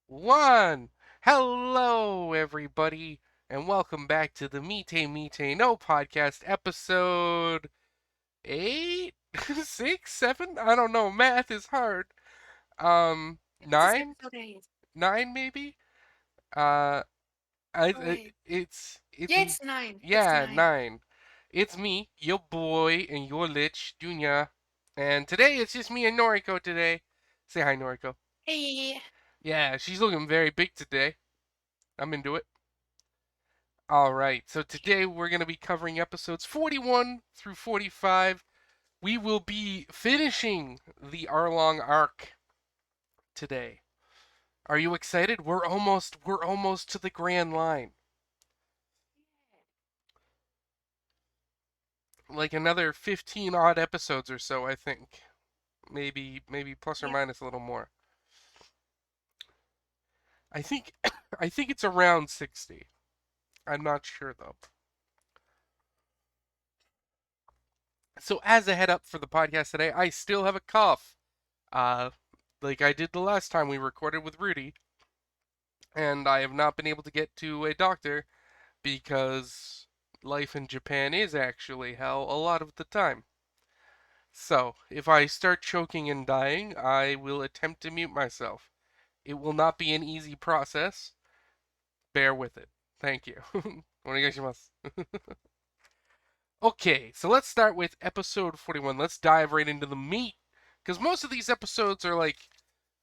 One. Hello, everybody, and welcome back to the Mite Mite No podcast, episode 8, 6, 7. I don't know. Math is hard. This is 9, episode 8. 9 maybe. Uh, I Oh, wait. it's Yeah, it's 9. It's yeah 9. 9. It's me, your boy, and your lich, Junior, and today it's just me and Noriko today. Say hi, Noriko. Hey. Yeah, she's looking very big today. I'm into it. All right, so today we're going to be covering episodes 41 through 45. We will be finishing the Arlong arc today. Are you excited? We're almost to the grand line. Like another 15 odd episodes or so, I think. Maybe plus or Yep. minus a little more. I think I think it's around 60. I'm not sure though. So as a head up for the podcast today, I still have a cough. Uh like I did the last time we recorded with Rudy, and I have not been able to get to a doctor because life in Japan is actually hell a lot of the time. So, if I start choking and dying, I will attempt to mute myself. It will not be an easy process. Bear with it. Thank you. Onegaishimasu. Okay, so let's start with episode 41. Let's dive right into the meat. Because most of these episodes are like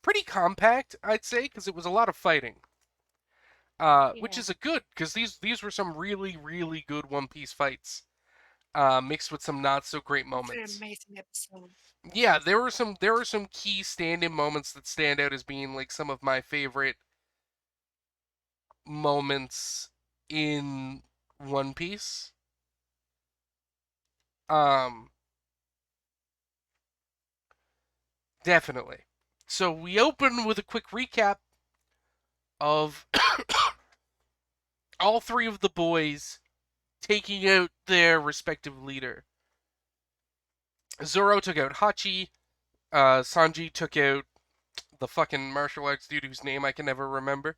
pretty compact, I'd say, because it was a lot of fighting. Which Yeah. is a good because these were some really good One Piece fights, mixed with some not so great It's an moments. amazing episode. Yeah, there were some key stand-in moments that stand out as being like some of my favorite moments in One Piece. Um, Definitely. So we open with a quick recap of all three of the boys taking out their respective leader. Zoro took out Hachi. Sanji took out the fucking martial arts dude whose name I can never remember.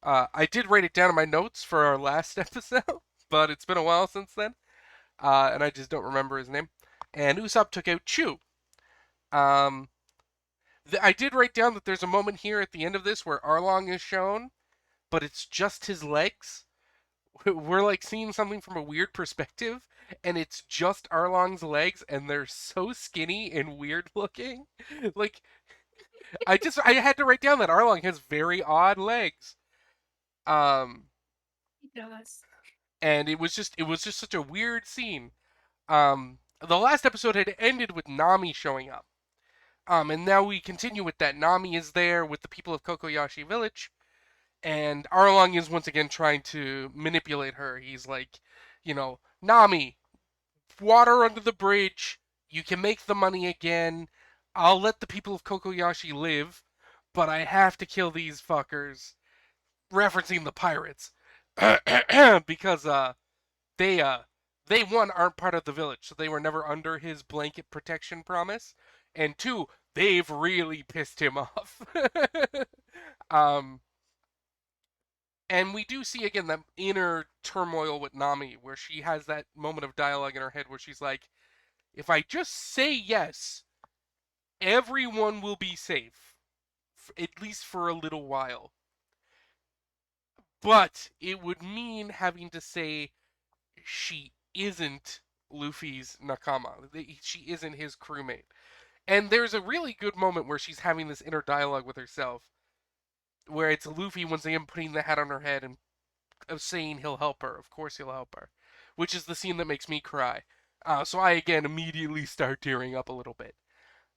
I did write it down in my notes for our last episode, but it's been a while since then, and I just don't remember his name. And Usopp took out Chu. Um, I did write down that there's a moment here at the end of this where Arlong is shown, but it's just his legs. We're like seeing something from a weird perspective, and it's just Arlong's legs, and they're so skinny and weird looking. Like I had to write down that Arlong has very odd legs. Um, He does. and it was just such a weird scene. The last episode had ended with Nami showing up. And now we continue with that. Nami is there with the people of Cocoyashi Village, and Arlong is once again trying to manipulate her. He's like, Nami, water under the bridge. You can make the money again. I'll let the people of Cocoyashi live, but I have to kill these fuckers. Referencing the pirates. Because they they one aren't part of the village, so they were never under his blanket protection promise, and two, they've really pissed him off. um, and we do see again that inner turmoil with Nami, where she has that moment of dialogue in her head where she's like, "If I just say yes, everyone will be safe, at least for a little while." But it would mean having to say she isn't Luffy's nakama. She isn't his crewmate. And there's a really good moment where she's having this inner dialogue with herself, where it's Luffy once again putting the hat on her head and saying he'll help her. Of course he'll help her, which is the scene that makes me cry. So I again immediately start tearing up a little bit.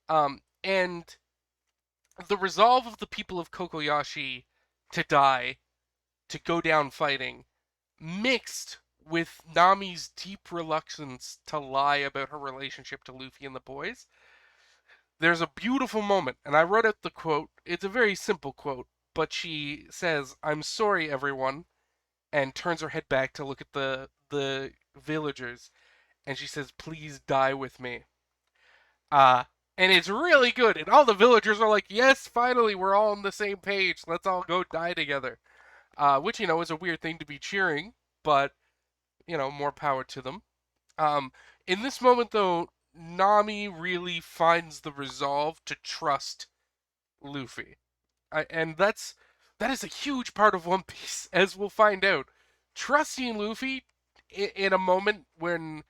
And the resolve of the people of Kokoyashi to die, to go down fighting, mixed with Nami's deep reluctance to lie about her relationship to Luffy and the boys. There's a beautiful moment, and I wrote out the quote. It's a very simple quote, but she says, "I'm sorry, everyone," and turns her head back to look at the villagers, and she says, "Please die with me." And it's really good. And all the villagers are like, yes, finally, we're all on the same page. Let's all go die together. Which, is a weird thing to be cheering, but, more power to them. Um, in this moment, though, Nami really finds the resolve to trust Luffy. And that is a huge part of One Piece, as we'll find out. Trusting Luffy in a moment when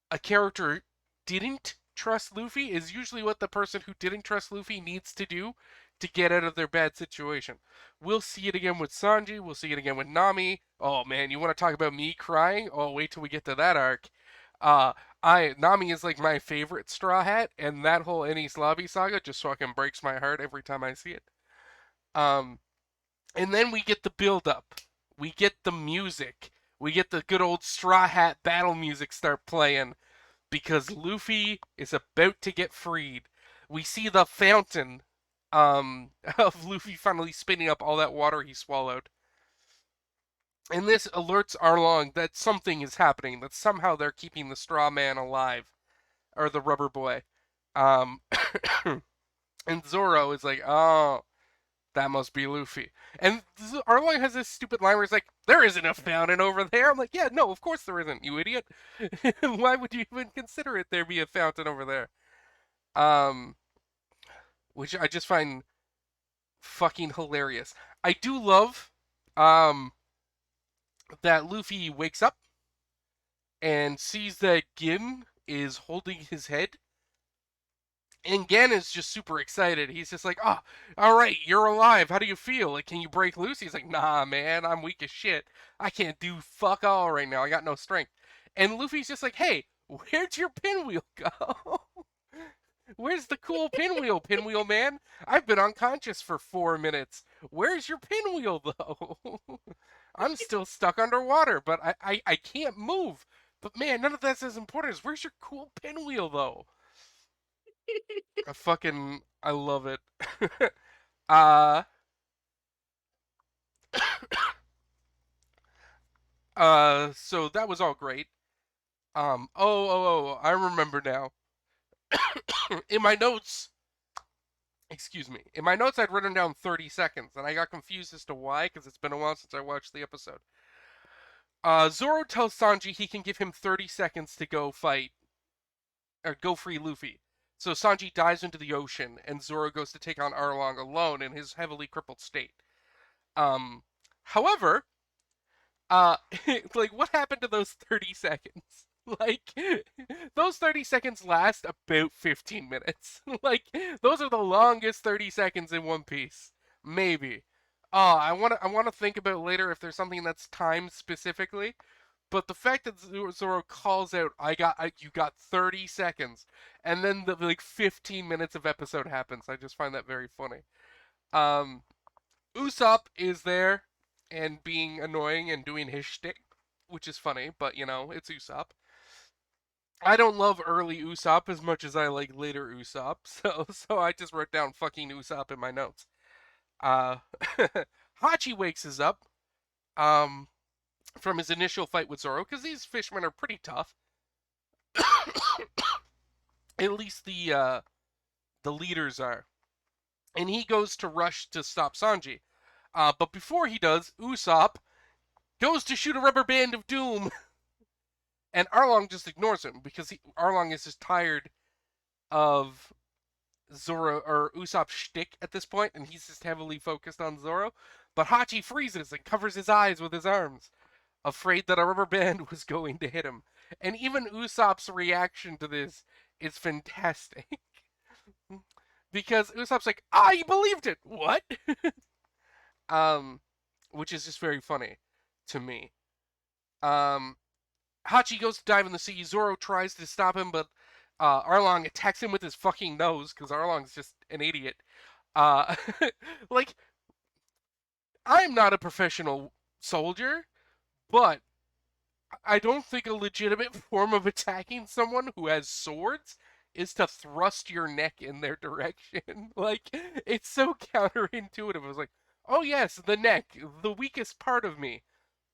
a character didn't trust Luffy is usually what the person who didn't trust Luffy needs to do to get out of their bad situation. We'll see it again with Sanji. We'll see it again with Nami. Oh man, you want to talk about me crying? Oh, wait till we get to that arc. Uh, Nami is like my favorite Straw Hat, and that whole Enies Lobby saga just fucking breaks my heart every time I see it. Um, and then we get the build up. We get the music. We get the good old Straw Hat battle music start playing because Luffy is about to get freed. We see the fountain of Luffy finally spitting up all that water he swallowed. And this alerts Arlong that something is happening, that somehow they're keeping the straw man alive, or the rubber boy. Um, and Zoro is like, oh, that must be Luffy. And Arlong has this stupid line where he's like, there isn't a fountain over there. I'm like, yeah, no, of course there isn't, you idiot. Why would you even consider it there be a fountain over there? Um, which I just find fucking hilarious. I do love um that Luffy wakes up and sees that Gin is holding his head. And Gen is just super excited. He's just like, oh, all right, you're alive. How do you feel? Like, can you break loose? He's like, nah, man, I'm weak as shit. I can't do fuck all right now. I got no strength. And Luffy's just like, hey, where'd your pinwheel go? Where's the cool pinwheel man? I've been unconscious for 4 minutes. Where's your pinwheel, though? I'm still stuck underwater, but I can't move. But man, none of that's as important as where's your cool pinwheel, though? I love it. uh, so that was all great. I remember now. In my notes, excuse me, in my notes I'd written down 30 seconds, and I got confused as to why, because it's been a while since I watched the episode. Zoro tells Sanji he can give him 30 seconds to go fight, or go free Luffy. So Sanji dives into the ocean, and Zoro goes to take on Arlong alone in his heavily crippled state. Um, however, uh, like, what happened to those 30 seconds? Like, those 30 seconds last about 15 minutes. Like, those are the longest 30 seconds in One Piece. Maybe. I want to think about later if there's something that's timed specifically. But the fact that Zoro calls out, you got 30 seconds, and then the like 15 minutes of episode happens. I just find that very funny. Um, Usopp is there and being annoying and doing his shtick, which is funny, but it's Usopp. I don't love early Usopp as much as I like later Usopp, so I just wrote down fucking Usopp in my notes. Uh, Hachi wakes us up um, from his initial fight with Zoro because these fishermen are pretty tough. At least the leaders are, and he goes to rush to stop Sanji. But before he does, Usopp goes to shoot a rubber band of doom, and Arlong just ignores him because Arlong is just tired of Zoro or Usopp's shtick at this point, and he's just heavily focused on Zoro. But Hachi freezes and covers his eyes with his arms, afraid that a rubber band was going to hit him. And even Usopp's reaction to this is fantastic. Because Usopp's like, you believed it! What? um, which is just very funny to me. Um, Hachi goes to dive in the sea. Zoro tries to stop him, but Arlong attacks him with his fucking nose because Arlong's just an idiot. Uh, like, I'm not a professional soldier, but I don't think a legitimate form of attacking someone who has swords is to thrust your neck in their direction. Like, it's so counterintuitive. I was like, oh yes, the neck, the weakest part of me.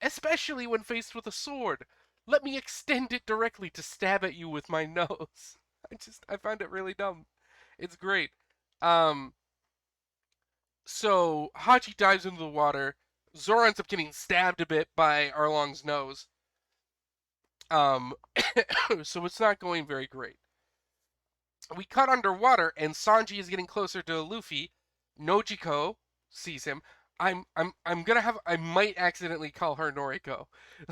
Especially when faced with a sword. Let me extend it directly to stab at you with my nose. I find it really dumb. It's great. Um, so Hachi dives into the water. Zoro ends up getting stabbed a bit by Arlong's nose. Um, so it's not going very great. We cut underwater, and Sanji is getting closer to Luffy. Nojiko sees him. I'm gonna have I might accidentally call her Noriko.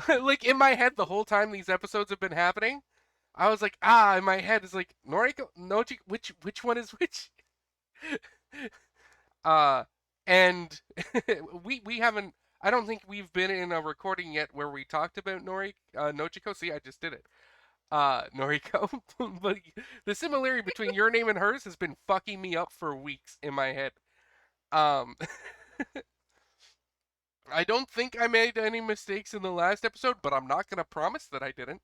Like in my head the whole time these episodes have been happening, I was like, in my head is like Noriko, Nojiko, which one is which? Uh, and we haven't. I don't think we've been in a recording yet where we talked about Nojiko. See, I just did it. Noriko. But the similarity between your name and hers has been fucking me up for weeks in my head. Um, I don't think I made any mistakes in the last episode, but I'm not gonna promise that I didn't.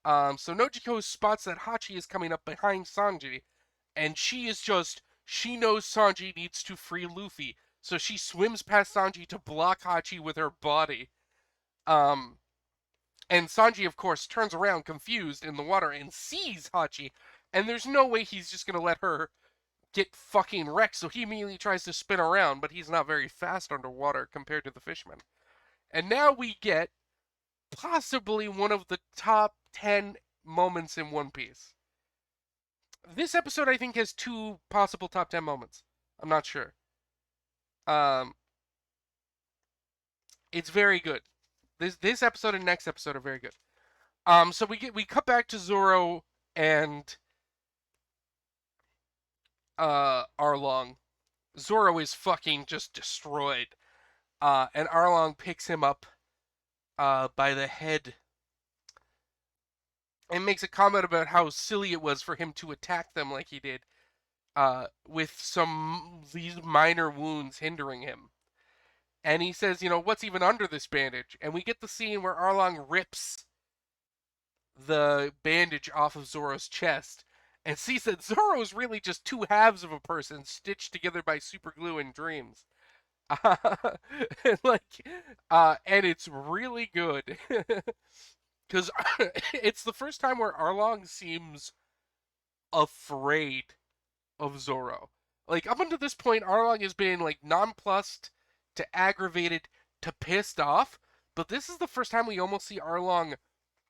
So Nojiko spots that Hachi is coming up behind Sanji, and she knows Sanji needs to free Luffy, so she swims past Sanji to block Hachi with her body. Um, and Sanji, of course, turns around confused in the water and sees Hachi, and there's no way he's just gonna let her get fucking wrecked, so he immediately tries to spin around, but he's not very fast underwater compared to the fisherman. And now we get possibly one of the top 10 moments in One Piece. This episode, I think, has two possible top 10 moments. I'm not sure. Um, it's very good. This episode and next episode are very good. So we cut back to Zoro and Arlong. Zoro is fucking just destroyed. And Arlong picks him up by the head and makes a comment about how silly it was for him to attack them like he did, with these minor wounds hindering him. And he says, what's even under this bandage? And we get the scene where Arlong rips the bandage off of Zoro's chest and sees that Zoro is really just two halves of a person stitched together by super glue and dreams. like, and it's really good because it's the first time where Arlong seems afraid of Zoro. Like up until this point, Arlong has been like nonplussed to aggravated to pissed off, but this is the first time we almost see Arlong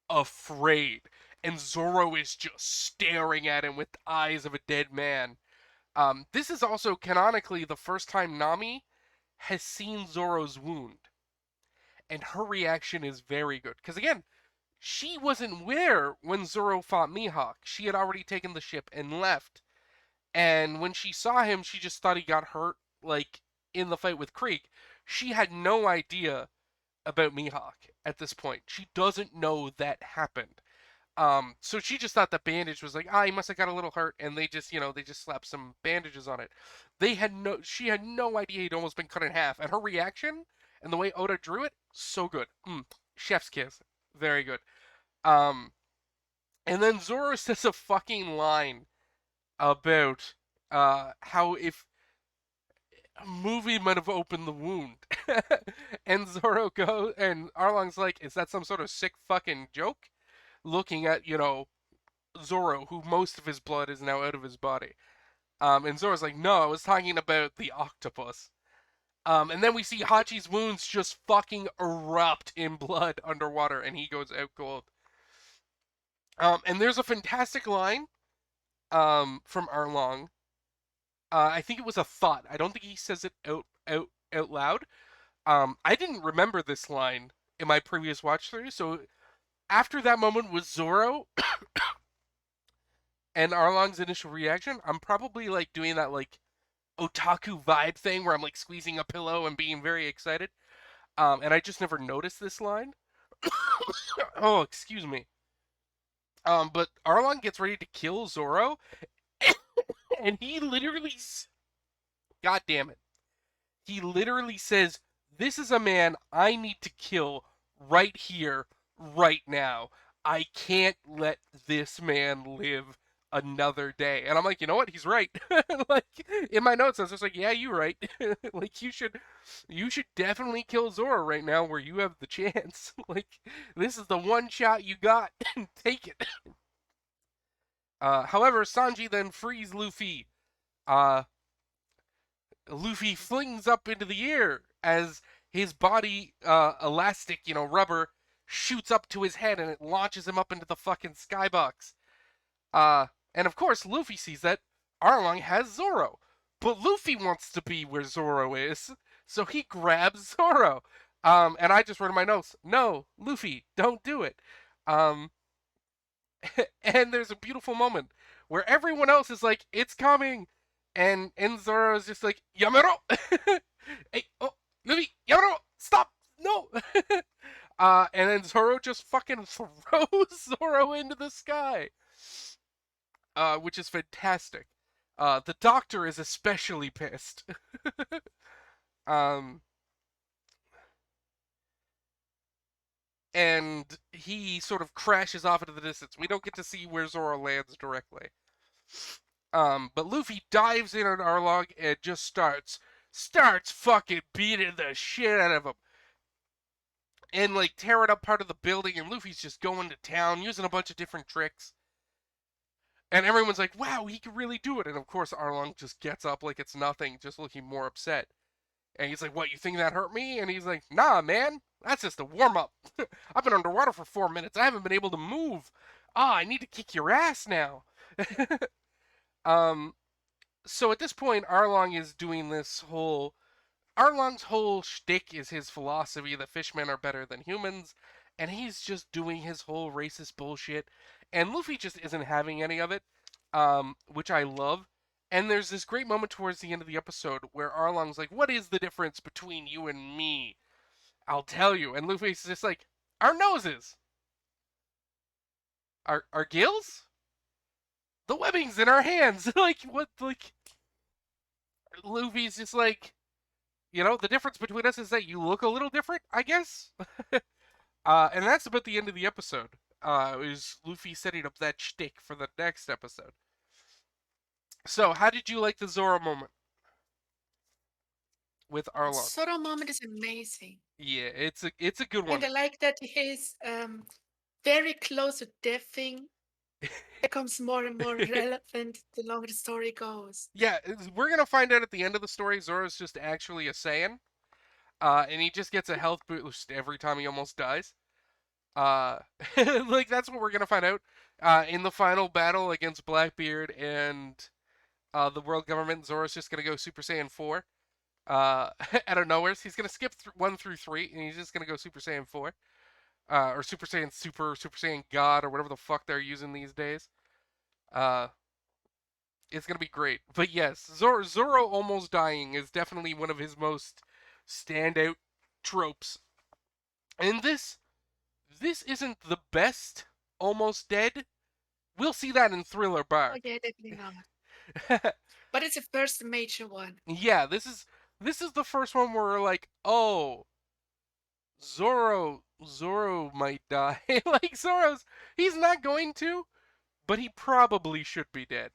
afraid, and Zoro is just staring at him with the eyes of a dead man. This is also canonically the first time Nami has seen Zoro's wound, and her reaction is very good. Because again, she wasn't there when Zoro fought Mihawk. She had already taken the ship and left. And when she saw him, she just thought he got hurt, like in the fight with Creek. She had no idea about Mihawk at this point. She doesn't know that happened. So she just thought the bandage was like, he must have got a little hurt, and they just, they just slapped some bandages on it. She had no idea he'd almost been cut in half, and her reaction and the way Oda drew it, so good. Chef's kiss, very good. Um, and then Zoro says a fucking line about how if a movie might have opened the wound. And Zoro goes, and Arlong's like, is that some sort of sick fucking joke? Looking at, Zoro, who most of his blood is now out of his body. And Zoro's like, no, I was talking about the octopus. And then we see Hachi's wounds just fucking erupt in blood underwater, and he goes out cold. And there's a fantastic line from Arlong. I think it was a thought. I don't think he says it out loud. I didn't remember this line in my previous watch through, so after that moment with Zoro and Arlong's initial reaction, I'm probably like doing that like otaku vibe thing where I'm like squeezing a pillow and being very excited. And I just never noticed this line. Oh, excuse me. But Arlong gets ready to kill Zoro, and he literally, God damn it, he literally says, "This is a man I need to kill right here, right now. I can't let this man live another day." And I'm like, you know what? He's right. Like in my notes, I was just like, yeah, you're right. Like you should definitely kill Zoro right now where you have the chance. Like this is the one shot you got. Take it. However, Sanji then frees Luffy Uh, Luffy flings up into the air as his body, elastic, rubber, shoots up to his head and it launches him up into the fucking skybox. And of course, Luffy sees that Arlong has Zoro. But Luffy wants to be where Zoro is, so he grabs Zoro. And I just wrote in my notes, no, Luffy, don't do it. Um, and there's a beautiful moment where everyone else is like, it's coming. And Zoro is just like, Yamero! Hey, oh, Luffy, Yamero! Stop! No! And then Zoro just fucking throws Zoro into the sky. Which is fantastic. The doctor is especially pissed. um, and he sort of crashes off into the distance. We don't get to see where Zoro lands directly. But Luffy dives in on Arlong and just starts fucking beating the shit out of him. And like tearing up part of the building, and Luffy's just going to town using a bunch of different tricks. And everyone's like, wow, he can really do it. And of course, Arlong just gets up like it's nothing, just looking more upset. And he's like, what, you think that hurt me? And he's like, nah, man, that's just a warm up. I've been underwater for 4 minutes. I haven't been able to move. Ah, I need to kick your ass now. um, so at this point, Arlong's whole shtick is his philosophy that fishmen are better than humans, and he's just doing his whole racist bullshit. And Luffy just isn't having any of it, which I love. And there's this great moment towards the end of the episode where Arlong's like, "What is the difference between you and me? I'll tell you." And Luffy's just like, "Our noses, our gills, the webbings in our hands." Like what? Like Luffy's just like, the difference between us is that you look a little different, I guess. And that's about the end of the episode. Is Luffy setting up that shtick for the next episode. So, how did you like the Zoro moment with Arlong? Sort of moment is amazing. Yeah, it's a good And one. I like that his very close to death thing becomes more and more relevant the longer the story goes. Yeah, we're gonna find out at the end of the story. Zoro's just actually a Saiyan, and he just gets a health boost every time he almost dies. Uh, like that's what we're gonna find out. In the final battle against Blackbeard and the world government, Zoro's just gonna go Super Saiyan 4. Out of nowhere, he's gonna skip 1 through 3, and he's just gonna go Super Saiyan 4. Or Super Saiyan Super Saiyan God, or whatever the fuck they're using these days. Uh, it's gonna be great. But yes, Zoro almost dying is definitely one of his most standout tropes. And this isn't the best almost dead. We'll see that in Thriller Oh Bark. yeah, definitely not. But it's the first major one. Yeah, this is the first one where we're like, oh, Zoro might die. Like he's not going to, but he probably should be dead.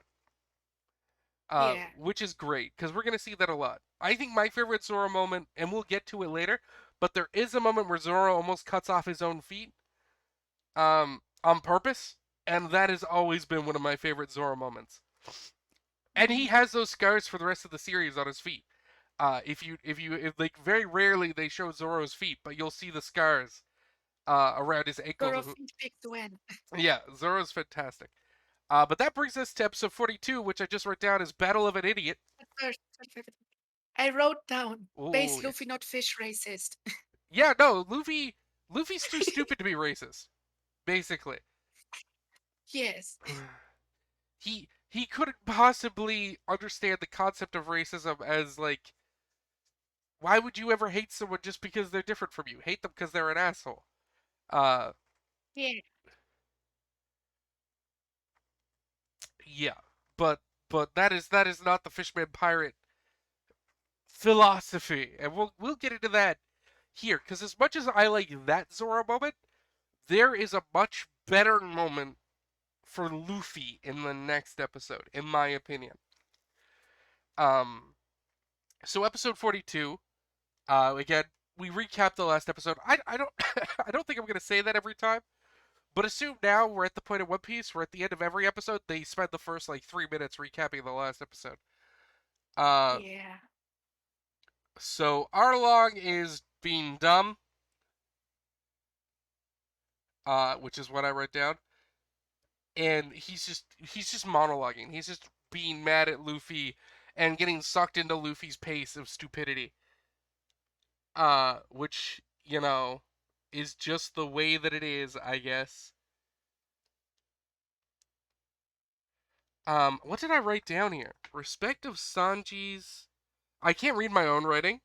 Yeah. Which is great because we're gonna see that a lot. I think my favorite Zoro moment, and we'll get to it later, but there is a moment where Zoro almost cuts off his own feet, on purpose, and that has always been one of my favorite Zoro moments. And he Mhm. has those scars for the rest of the series on his feet. If like very rarely they show Zoro's feet, but you'll see the scars around his Sort ankles. of picked when. Yeah, Zoro's fantastic. But that brings us to episode 42, which I just wrote down as Battle of an Idiot. At first, I wrote down Oh base yeah, Luffy not fish racist. yeah. No, Luffy's too stupid to be racist. Basically, Yes. he couldn't possibly understand the concept of racism as like, why would you ever hate someone just because they're different from you? Hate them because they're an asshole. Uh, Yeah. yeah, but that is not the Fishman pirate philosophy, and we'll get into that here because as much as I like that Zoro moment, there is a much better moment for Luffy in the next episode, in my opinion. Um, so episode 42. Again, we recap the last episode. I don't I don't think I'm gonna say that every time, but assume now we're at the point of One Piece where at the end of every episode they spend the first like 3 minutes recapping the last episode. Uh, Yeah. so Arlong is being dumb, which is what I wrote down, and he's just monologuing. He's just being mad at Luffy and getting sucked into Luffy's pace of stupidity. Which is just the way that it is, I guess. What did I write down here? Respect of Sanji's. I can't read my own writing,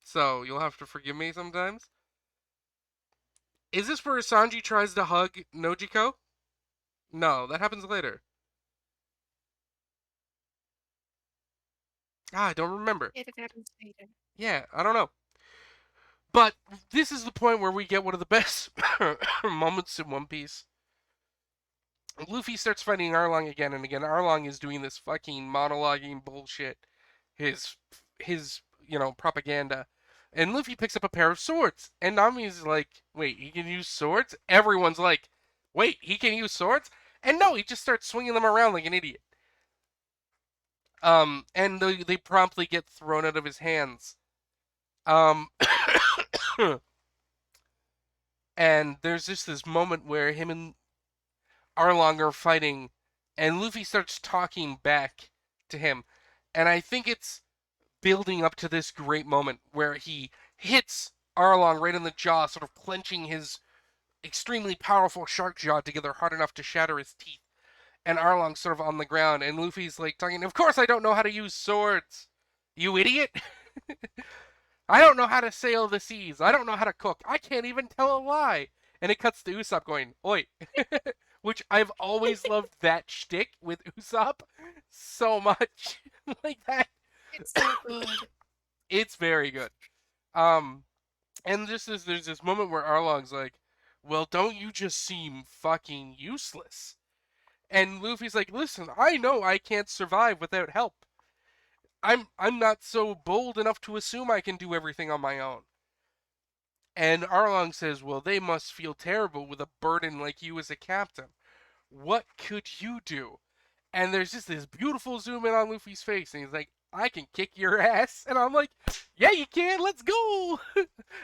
so you'll have to forgive me sometimes. Is this where Sanji tries to hug Nojiko? No, that happens later. I don't remember. Yeah, that happens later. Yeah, I don't know. But this is the point where we get one of the best moments in One Piece. Luffy starts fighting Arlong again and again. Arlong is doing this fucking monologuing bullshit. His propaganda. And Luffy picks up a pair of swords. And Nami's like, wait, he can use swords? Everyone's like, wait, he can use swords? And no, he just starts swinging them around like an idiot. And they promptly get thrown out of his hands. Um, and there's just this moment where him and Arlong are fighting, and Luffy starts talking back to him. And I think it's building up to this great moment where he hits Arlong right in the jaw, sort of clenching his extremely powerful shark jaw together hard enough to shatter his teeth. And Arlong's sort of on the ground, and Luffy's like talking, of course I don't know how to use swords, you idiot! I don't know how to sail the seas, I don't know how to cook, I can't even tell a lie! And it cuts to Usopp going, oi! Which I've always loved that shtick with Usopp so much. Like that. It's so good. It's very good. Um, and there's this moment where Arlong's like, well, don't you just seem fucking useless? And Luffy's like, listen, I know I can't survive without help. I'm not so bold enough to assume I can do everything on my own. And Arlong says, well, they must feel terrible with a burden like you as a captain. What could you do? And there's just this beautiful zoom in on Luffy's face, and he's like, I can kick your ass. And I'm like, yeah, you can, let's go.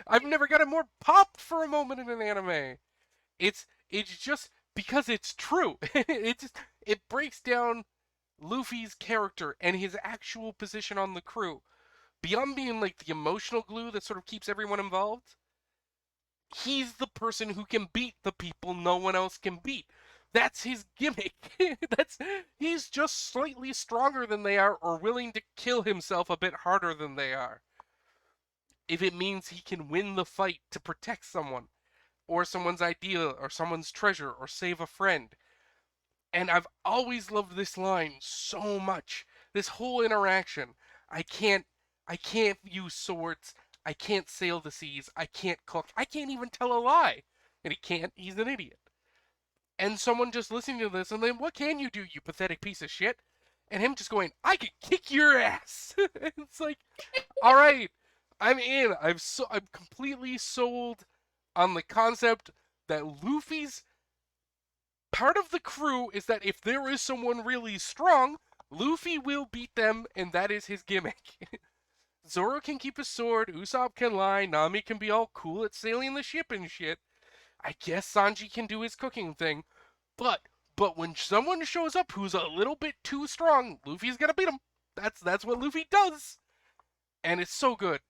I've never got a more pop for a moment in an anime. It's just because it's true. It breaks down Luffy's character and his actual position on the crew. Beyond being like the emotional glue that sort of keeps everyone involved, he's the person who can beat the people no one else can beat. That's his gimmick. That's He's just slightly stronger than they are or willing to kill himself a bit harder than they are. If it means he can win the fight to protect someone or someone's ideal or someone's treasure or save a friend. And I've always loved this line so much. This whole interaction. I can't I can't use swords. I can't sail the seas. I can't cook. I can't even tell a lie. And he can't. He's an idiot. And someone just listening to this and then, what can you do, you pathetic piece of shit? And him just going, I can kick your ass. It's like, all right, I'm in. I'm completely sold on the concept that Luffy's part of the crew is that if there is someone really strong, Luffy will beat them, and that is his gimmick. Zoro can keep his sword, Usopp can lie, Nami can be all cool at sailing the ship and shit. I guess Sanji can do his cooking thing, but when someone shows up who's a little bit too strong, Luffy's gonna beat him. That's what Luffy does, and it's so good.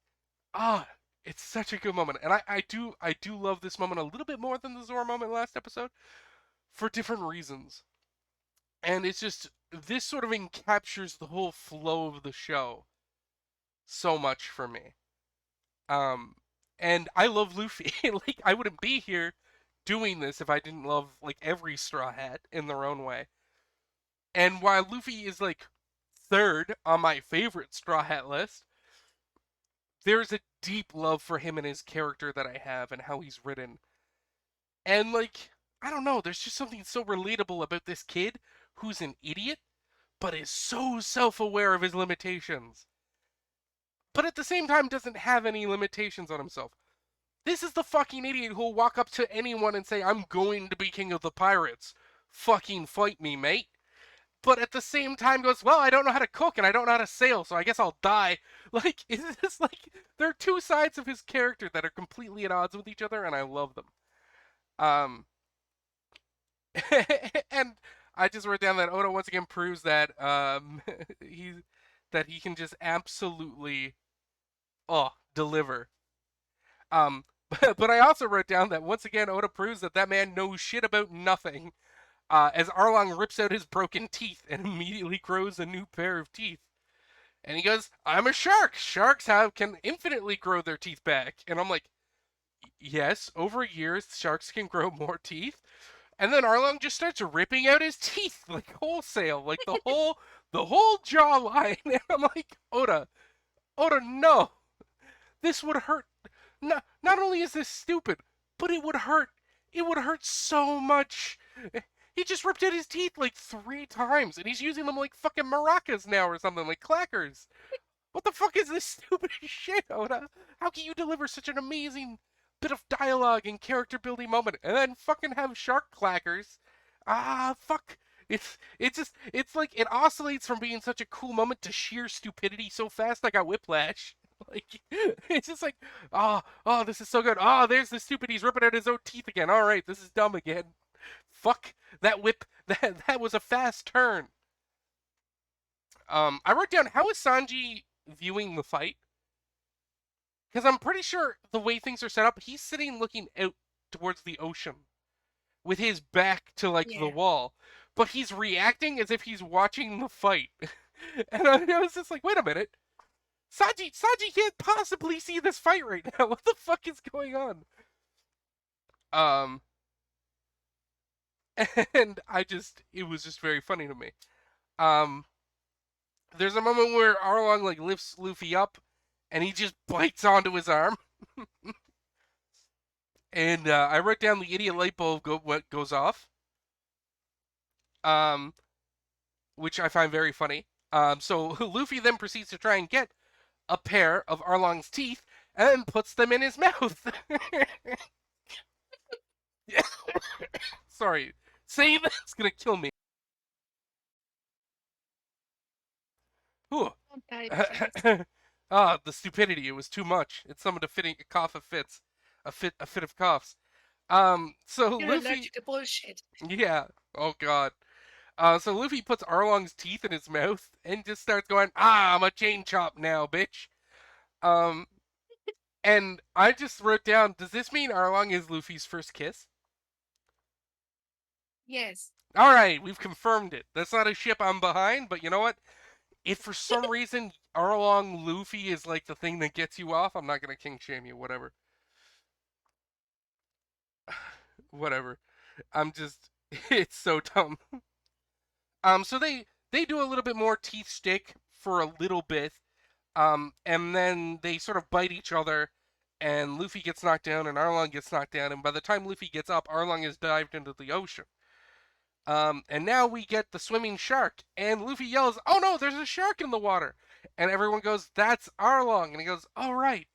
Ah, it's such a good moment, and I do love this moment a little bit more than the Zoro moment last episode for different reasons. And it's just this sort of encaptures the whole flow of the show so much for me. Um, and I love Luffy. Like I wouldn't be here doing this if I didn't love like every Straw Hat in their own way. And while Luffy is like third on my favorite Straw Hat list, there's a deep love for him and his character that I have and how he's written. And like, I don't know, there's just something so relatable about this kid who's an idiot, but is so self aware of his limitations. But at the same time doesn't have any limitations on himself. This is the fucking idiot who'll walk up to anyone and say, I'm going to be king of the pirates. Fucking fight me, mate. but at the same time goes, well, I don't know how to cook and I don't know how to sail, so I guess I'll die. Like, it's just like there are two sides of his character that are completely at odds with each other, and I love them. Um, and I just wrote down that Oda once again proves that he that he can just absolutely deliver. Um, but I also wrote down that once again Oda proves that that man knows shit about nothing. As Arlong rips out his broken teeth and immediately grows a new pair of teeth. And he goes, "I'm a shark. Sharks can infinitely grow their teeth back." And I'm like, "Yes, over years sharks can grow more teeth." And then Arlong just starts ripping out his teeth like wholesale, like the whole jawline. And I'm like, Oda, no, this would hurt. Not only is this stupid, but it would hurt. It would hurt so much. He just ripped out his teeth like 3 times, and he's using them like fucking maracas now or something, like clackers. What the fuck is this stupid shit, Oda? How can you deliver such an amazing bit of dialogue and character building moment, and then fucking have shark clackers? Fuck. It's like it oscillates from being such a cool moment to sheer stupidity so fast I got whiplash. Like it's just like, this is so good. There's the stupid. He's ripping out his own teeth again. All right, this is dumb again. Fuck that whip. That was a fast turn. I wrote down, how is Sanji viewing the fight? Because I'm pretty sure the way things are set up, he's sitting looking out towards the ocean with his back to like the Yeah. wall, but he's reacting as if he's watching the fight. And I was just like, wait a minute. Sanji can't possibly see this fight right now. What the fuck is going on? Um, and it was just very funny to me. Um, there's a moment where Arlong like lifts Luffy up, and he just bites onto his arm. And I wrote down the idiot light bulb what goes off, um, which I find very funny. So Luffy then proceeds to try and get a pair of Arlong's teeth and puts them in his mouth. Sorry, saying that's gonna kill me. Ooh. Don't die, please. The stupidity. It was too much. It summoned a cough of fits, a fit of coughs. So You're Luffy, allergic to bullshit. yeah. Oh God. So Luffy puts Arlong's teeth in his mouth and just starts going, I'm a chain chomp now, bitch. Um, and I just wrote down, does this mean Arlong is Luffy's first kiss? Yes. All right, we've confirmed it. That's not a ship I'm behind, but you know what? If for some reason Arlong Luffy is like the thing that gets you off, I'm not gonna king shame you. Whatever. Whatever. I'm just. It's so dumb. So they do a little bit more teeth stick for a little bit, and then they sort of bite each other, and Luffy gets knocked down, and Arlong gets knocked down, and by the time Luffy gets up, Arlong has dived into the ocean. And now we get the swimming shark, and Luffy yells, "Oh no, there's a shark in the water!" And everyone goes, "That's Arlong," and he goes, "All right."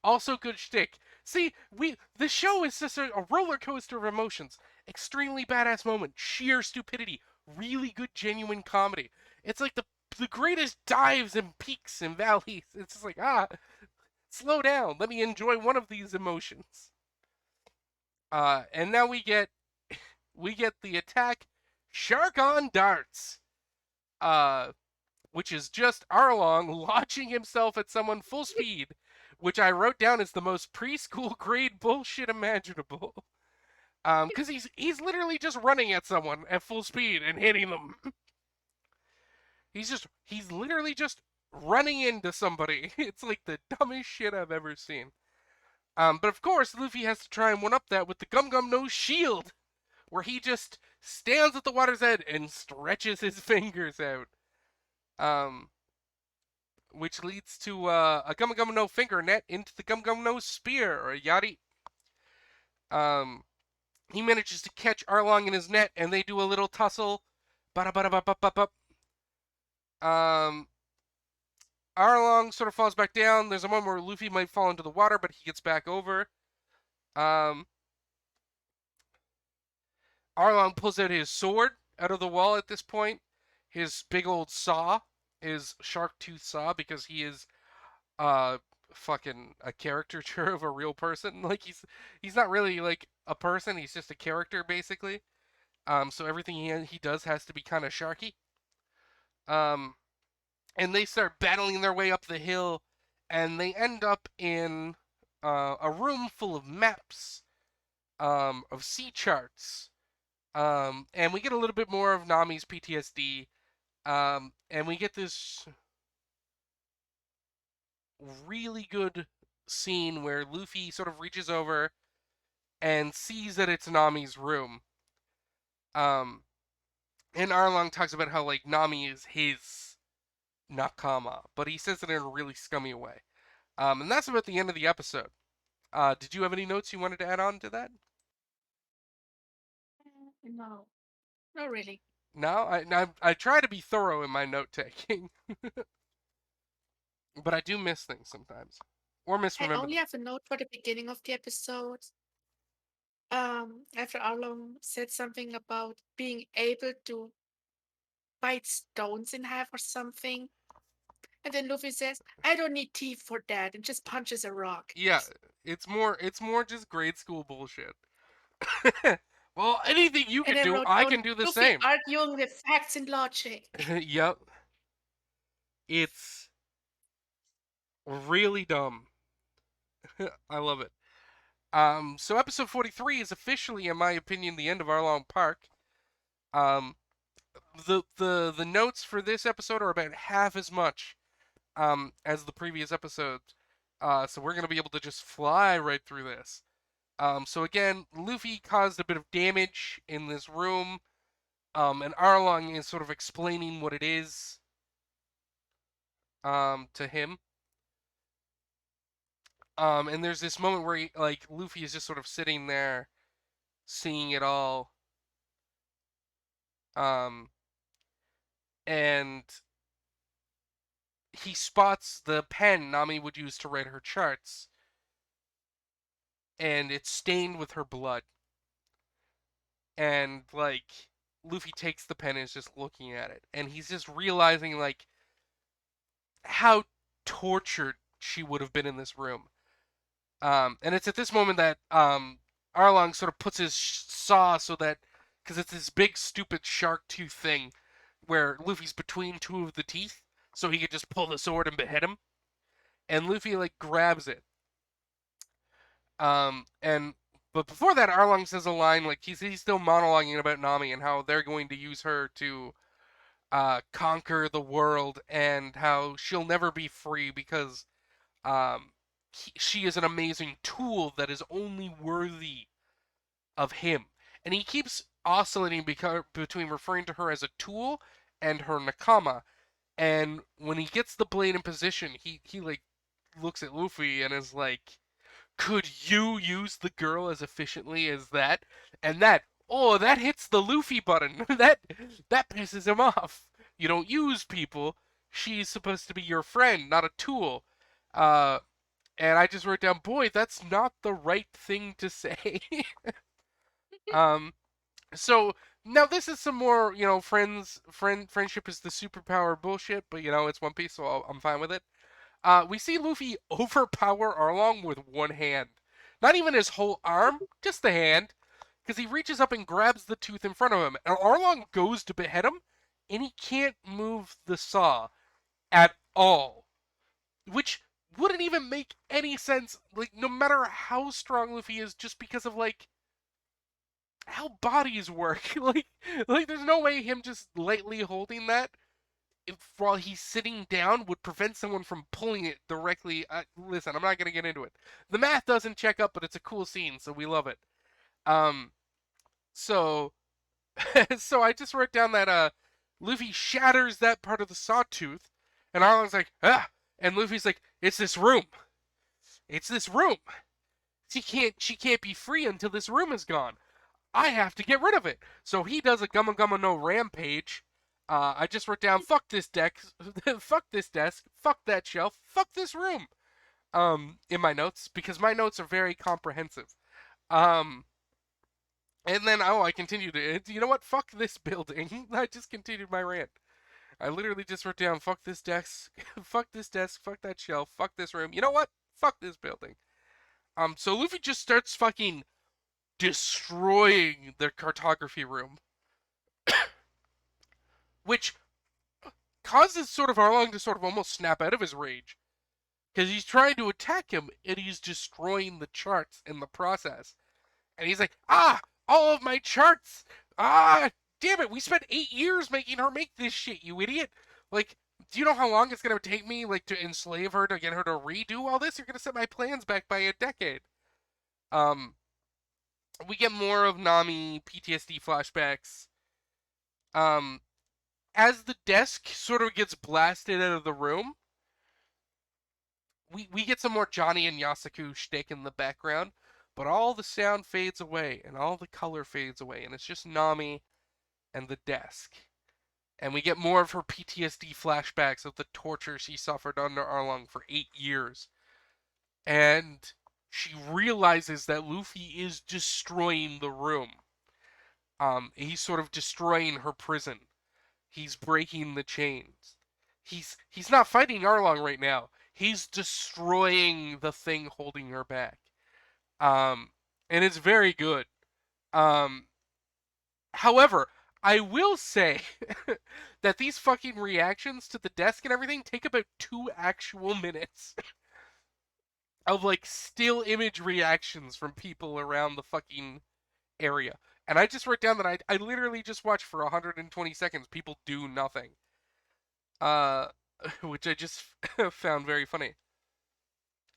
Also good shtick. See, the show is just a roller coaster of emotions. Extremely badass moment, sheer stupidity, really good genuine comedy. It's like the greatest dives and peaks and valleys. It's just like, slow down. Let me enjoy one of these emotions. And now we get the attack Shark on Darts. Which is just Arlong launching himself at someone full speed, which I wrote down as the most preschool grade bullshit imaginable. Because he's literally just running at someone at full speed and hitting them. He's literally just running into somebody. It's like the dumbest shit I've ever seen. But of course, Luffy has to try and one up that with the Gum Gum Nose Shield, where he just stands at the water's edge and stretches his fingers out. Which leads to a Gum Gum No Finger Net into the Gum Gum No Spear, or Yari. He manages to catch Arlong in his net, and they do a little tussle. Um, Arlong sort of falls back down. There's a moment where Luffy might fall into the water, but he gets back over. Arlong pulls out his sword out of the wall at this point. His big old saw, his shark tooth saw, because he is uh fucking a caricature of a real person. Like he's not really like a person. He's just a character basically. So everything he does has to be kind of sharky. Um, and they start battling their way up the hill, and they end up in a room full of maps, of sea charts. And we get a little bit more of Nami's PTSD. And we get this really good scene where Luffy sort of reaches over and sees that it's Nami's room. Um, and Arlong talks about how like Nami is his nakama, but he says it in a really scummy way. And that's about the end of the episode. Did you have any notes you wanted to add on to that? No, not really. No, I try to be thorough in my note taking, but I do miss things sometimes, or I misremember only them. have a note for the beginning of the episode. After Arlong said something about being able to bite stones in half or something. And then Luffy says, I don't need teeth for that, and just punches a rock. Yeah, it's more just grade school bullshit. Well, anything you And can I do, wrote I down can do the Luffy same. arguing with facts and logic. Yep, it's really dumb. I love it. So episode 43 is officially, in my opinion, the end of Arlong Park. Um, the notes for this episode are about half as much as the previous episodes. So we're gonna be able to just fly right through this. So again, Luffy caused a bit of damage in this room. And Arlong is sort of explaining what it is to him. And there's this moment where like Luffy is just sort of sitting there, seeing it all. Um, and he spots the pen Nami would use to write her charts, and it's stained with her blood. And like Luffy takes the pen and is just looking at it, and he's just realizing like how tortured she would have been in this room. And it's at this moment that Arlong sort of puts his saw so that because it's this big stupid shark tooth thing where Luffy's between two of the teeth, so he could just pull the sword and behead him. And Luffy like grabs it. And but before that, Arlong says a line like he's still monologuing about Nami and how they're going to use her to conquer the world and how she'll never be free because um, she is an amazing tool that is only worthy of him. And he keeps oscillating between referring to her as a tool and her nakama. And when he gets the blade in position, he like looks at Luffy and is like, "Could you use the girl as efficiently as that?" And that hits the Luffy button. that pisses him off. You don't use people. She's supposed to be your friend, not a tool. Uh, and I just wrote down, boy, that's not the right thing to say. um, so now this is some more, friendship is the superpower bullshit, but it's One Piece, so I'm fine with it. We see Luffy overpower Arlong with one hand, not even his whole arm, just the hand, because he reaches up and grabs the tooth in front of him, and Arlong goes to behead him, and he can't move the saw at all, which wouldn't even make any sense. Like no matter how strong Luffy is, just because of like how bodies work. like there's no way him just lightly holding that while he's sitting down would prevent someone from pulling it directly. Listen, I'm not gonna get into it. The math doesn't check up, but it's a cool scene, so we love it. Um, so so I just wrote down that Luffy shatters that part of the sawtooth, and Arlong's like and Luffy's like, it's this room. It's this room. She can't be free until this room is gone. I have to get rid of it. So he does a Gumma Gumma no rampage. I just wrote down fuck this deck, fuck this desk, fuck that shelf, fuck this room. In my notes because my notes are very comprehensive. Um, And then, I continued to, you know what? Fuck this building. I just continued my rant. I literally just wrote down, fuck this desk, fuck this desk, fuck that shelf, fuck this room. You know what? Fuck this building. So Luffy just starts fucking destroying the cartography room, which causes sort of Arlong to sort of almost snap out of his rage. Because he's trying to attack him and he's destroying the charts in the process. And he's like, all of my charts! Damn it, we spent 8 years making her make this shit, you idiot! Like, do you know how long it's gonna take me, like, to enslave her to get her to redo all this? You're gonna set my plans back by a decade. Um, we get more of Nami PTSD flashbacks. Um, as the desk sort of gets blasted out of the room, we get some more Johnny and Yasuku shtick in the background, but all the sound fades away and all the color fades away, and it's just Nami and the desk. And we get more of her PTSD flashbacks of the torture she suffered under Arlong for 8 years. And she realizes that Luffy is destroying the room. He's sort of destroying her prison. He's breaking the chains. He's not fighting Arlong right now. He's destroying the thing holding her back. Um, and it's very good. Um, However, I will say that these fucking reactions to the desk and everything take about 2 actual minutes of like still image reactions from people around the fucking area. And I just wrote down that I literally just watched for 120 seconds people do nothing. Uh, which I just found very funny.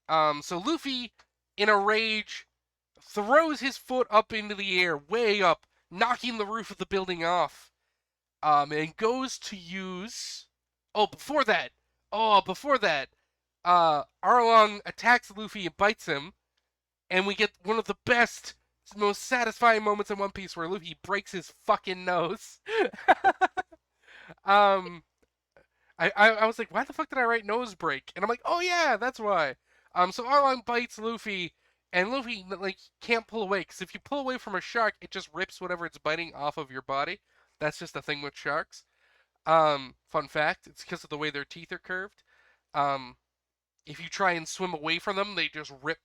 So Luffy, in a rage, throws his foot up into the air, way up, knocking the roof of the building off. And goes to use. Oh, before that. Before that. Arlong attacks Luffy and bites him, and we get one of the best, most satisfying moments in One Piece where Luffy breaks his fucking nose. um, I was like, why the fuck did I write nose break? And I'm like, oh yeah, that's why. So Arlong bites Luffy, and Luffy like can't pull away because if you pull away from a shark, it just rips whatever it's biting off of your body. That's just a thing with sharks. Fun fact, it's because of the way their teeth are curved. Um, if you try and swim away from them, they just rip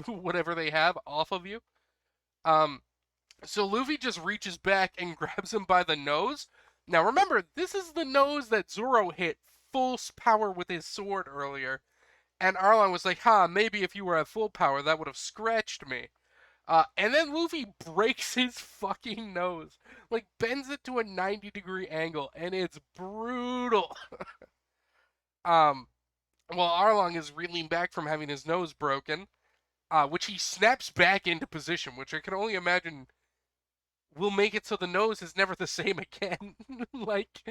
whatever they have off of you. Um, so Luffy just reaches back and grabs him by the nose. Now remember, this is the nose that Zoro hit full power with his sword earlier. And Arlong was like, maybe if you were at full power, that would have scratched me. And then Luffy breaks his fucking nose. Like, bends it to a 90-degree angle, and it's brutal. Um, while Arlong is reeling back from having his nose broken, which he snaps back into position, which I can only imagine will make it so the nose is never the same again. Like,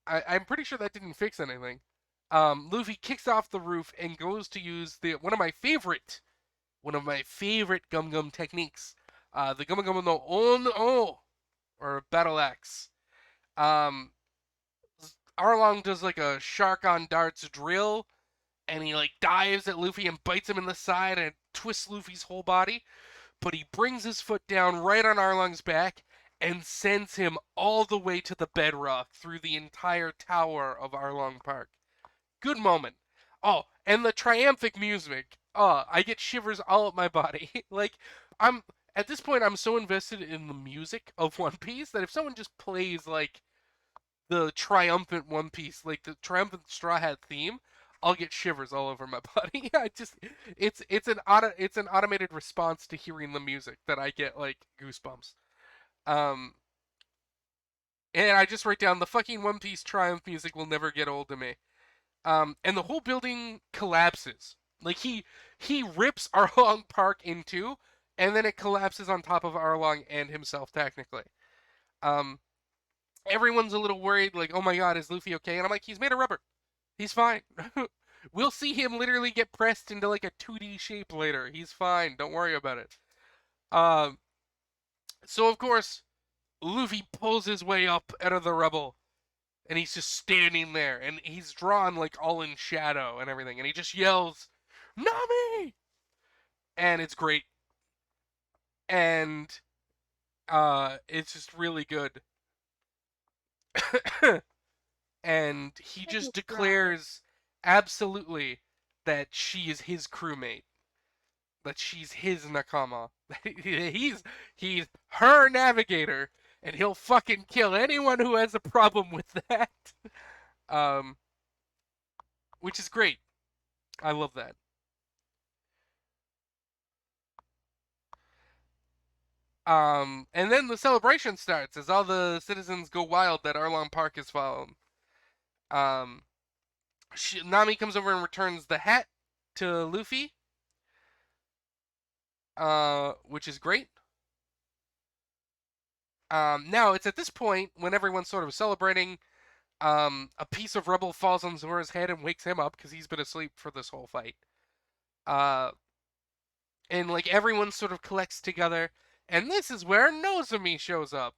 I'm pretty sure that didn't fix anything. Luffy kicks off the roof and goes to use one of my favorite Gum Gum techniques, the Gum Gum no On O, or Battle Axe. Um, Arlong does like a shark on darts drill, and he like dives at Luffy and bites him in the side and twists Luffy's whole body. But he brings his foot down right on Arlong's back and sends him all the way to the bedrock through the entire tower of Arlong Park. Good moment. Oh, and the triumphant music. Oh, I get shivers all up my body. Like, I'm at this point I'm so invested in the music of One Piece that if someone just plays like the triumphant One Piece, like the triumphant Straw Hat theme, I'll get shivers all over my body. I just it's an automated response to hearing the music that I get like goosebumps. Um and I just write down the fucking One Piece triumph music will never get old to me. And the whole building collapses. Like he rips Arlong Park in two, and then it collapses on top of Arlong and himself technically. Um, Everyone's a little worried, like, oh my god, is Luffy okay? And I'm like, he's made of rubber. He's fine. We'll see him literally get pressed into like a 2D shape later. He's fine. Don't worry about it. Um, so of course, Luffy pulls his way up out of the rubble, and he's just standing there, and he's drawn like all in shadow and everything, and he just yells, "Nami!" And it's great. And It's just really good. And he Make me just cry. declares absolutely that she is his crewmate, that she's his nakama. he's he's her navigator, and he'll fucking kill anyone who has a problem with that. Um, which is great. I love that. And then the celebration starts as all the citizens go wild that Arlong Park is followed. Um, Nami comes over and returns the hat to Luffy, which is great. Now it's at this point when everyone's sort of celebrating. A piece of rubble falls on Zora's head and wakes him up because he's been asleep for this whole fight. Uh, and like everyone sort of collects together, and this is where Nozomi shows up,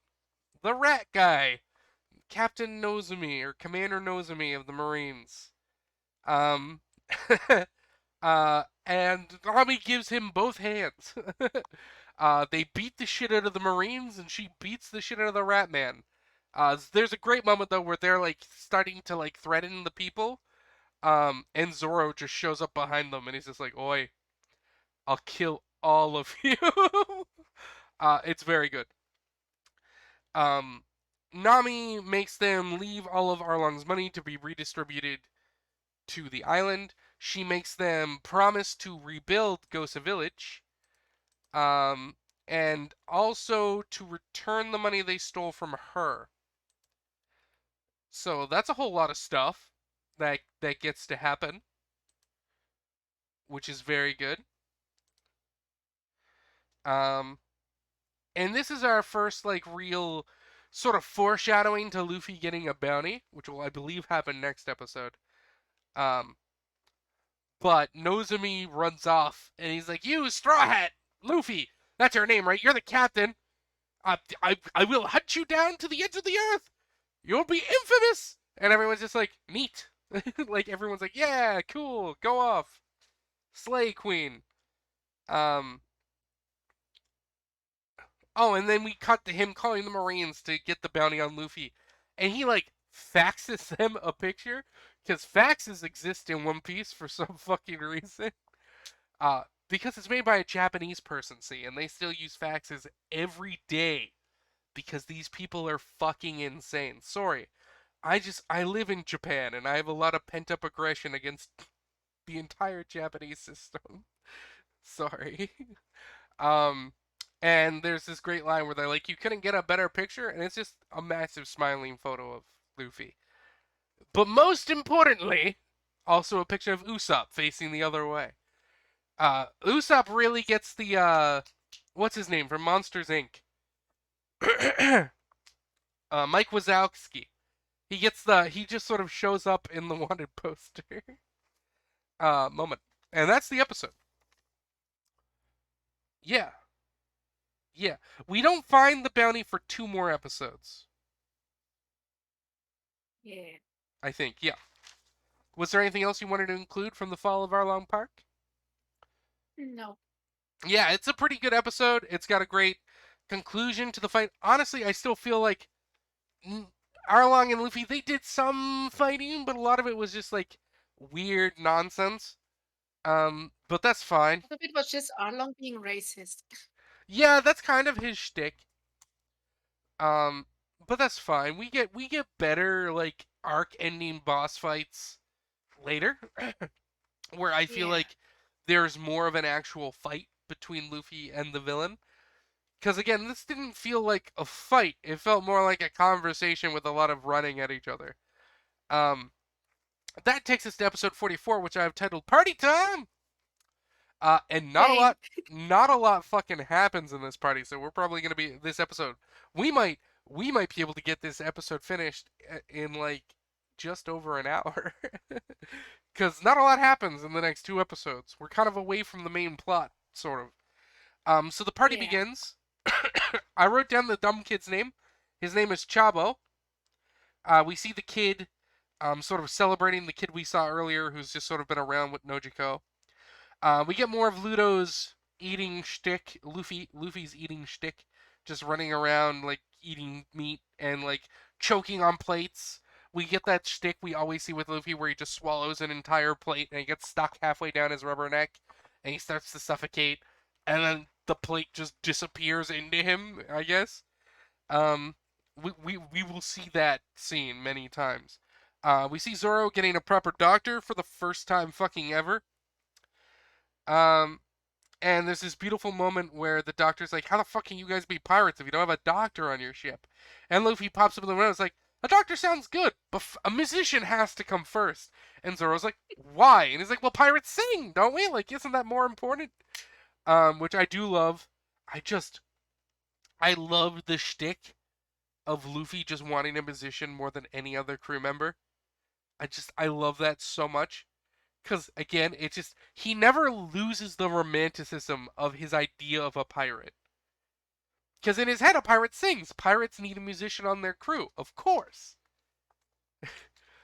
the rat guy, Captain Nozomi or Commander Nozomi of the Marines. Um, and Nami gives him both hands. They beat the shit out of the Marines, and she beats the shit out of the Rat Man. There's a great moment though where they're like starting to like threaten the people, and Zoro just shows up behind them, and he's just like, "Oi, I'll kill all of you." It's very good. Um, Nami makes them leave all of Arlong's money to be redistributed to the island. She makes them promise to rebuild Gosa Village, um, and also to return the money they stole from her. So that's a whole lot of stuff that gets to happen, which is very good. Um, and this is our first like real sort of foreshadowing to Luffy getting a bounty, which will I believe happen next episode. Um, but Nozomi runs off and he's like, "You Straw Hat, Luffy, that's your name, right? You're the captain. I will hunt you down to the edge of the earth. You'll be infamous." And everyone's just like, "Neat." Like everyone's like, "Yeah, cool, go off, slay queen." Um, Oh, and then we cut to him calling the Marines to get the bounty on Luffy, and he like faxes them a picture because faxes exist in One Piece for some fucking reason. Because it's made by a Japanese person, see, and they still use faxes every day because these people are fucking insane. Sorry, I live in Japan and I have a lot of pent up aggression against the entire Japanese system. Sorry. Um, and there's this great line where they're like, "You couldn't get a better picture," and it's just a massive smiling photo of Luffy. But most importantly, also a picture of Usopp facing the other way. Usopp really gets the what's his name from Monsters Inc. Mike Wazowski. He just sort of shows up in the wanted poster moment, and that's the episode. Yeah, yeah. We don't find the bounty for 2 more episodes. Yeah. I think, yeah. Was there anything else you wanted to include from the fall of Arlong Park? No. Yeah, it's a pretty good episode. It's got a great conclusion to the fight. Honestly, I still feel like Arlong and Luffy they did some fighting, but a lot of it was just like weird nonsense. But that's fine. Part of it was just Arlong being racist. Yeah, that's kind of his shtick. Um, but that's fine. We get better like arc ending boss fights later, where I feel Yeah. like there's more of an actual fight between Luffy and the villain. Because again, this didn't feel like a fight. It felt more like a conversation with a lot of running at each other. Um, that takes us to episode 44, which I've titled "Party Time." And Yay. not a lot fucking happens in this party. So we're probably gonna be this episode. We might, we might be able to get this episode finished in like just over an hour. Because not a lot happens in the next 2 episodes. We're kind of away from the main plot, sort of. So the party Yeah. begins. I wrote down the dumb kid's name. His name is Chabo. We see the kid, sort of celebrating the kid we saw earlier, who's just sort of been around with Nojiko. We get more of Ludo's eating shtick, Luffy's eating shtick, just running around like eating meat and like choking on plates. We get that shtick we always see with Luffy where he just swallows an entire plate and he gets stuck halfway down his rubber neck and he starts to suffocate and then the plate just disappears into him, I guess. Um, we will see that scene many times. We see Zoro getting a proper doctor for the first time fucking ever. Um, and there's this beautiful moment where the doctor's like, "How the fuck can you guys be pirates if you don't have a doctor on your ship?" And Luffy pops up in the window. It's like, "A doctor sounds good, but a musician has to come first." And Zoro's like, "Why?" And he's like, "Well, pirates sing, don't we? Like, isn't that more important?" Which I do love. I just, I love the shtick of Luffy just wanting a musician more than any other crew member. I love that so much. Because, again, it just, he never loses the romanticism of his idea of a pirate. Because in his head, a pirate sings. Pirates need a musician on their crew, of course.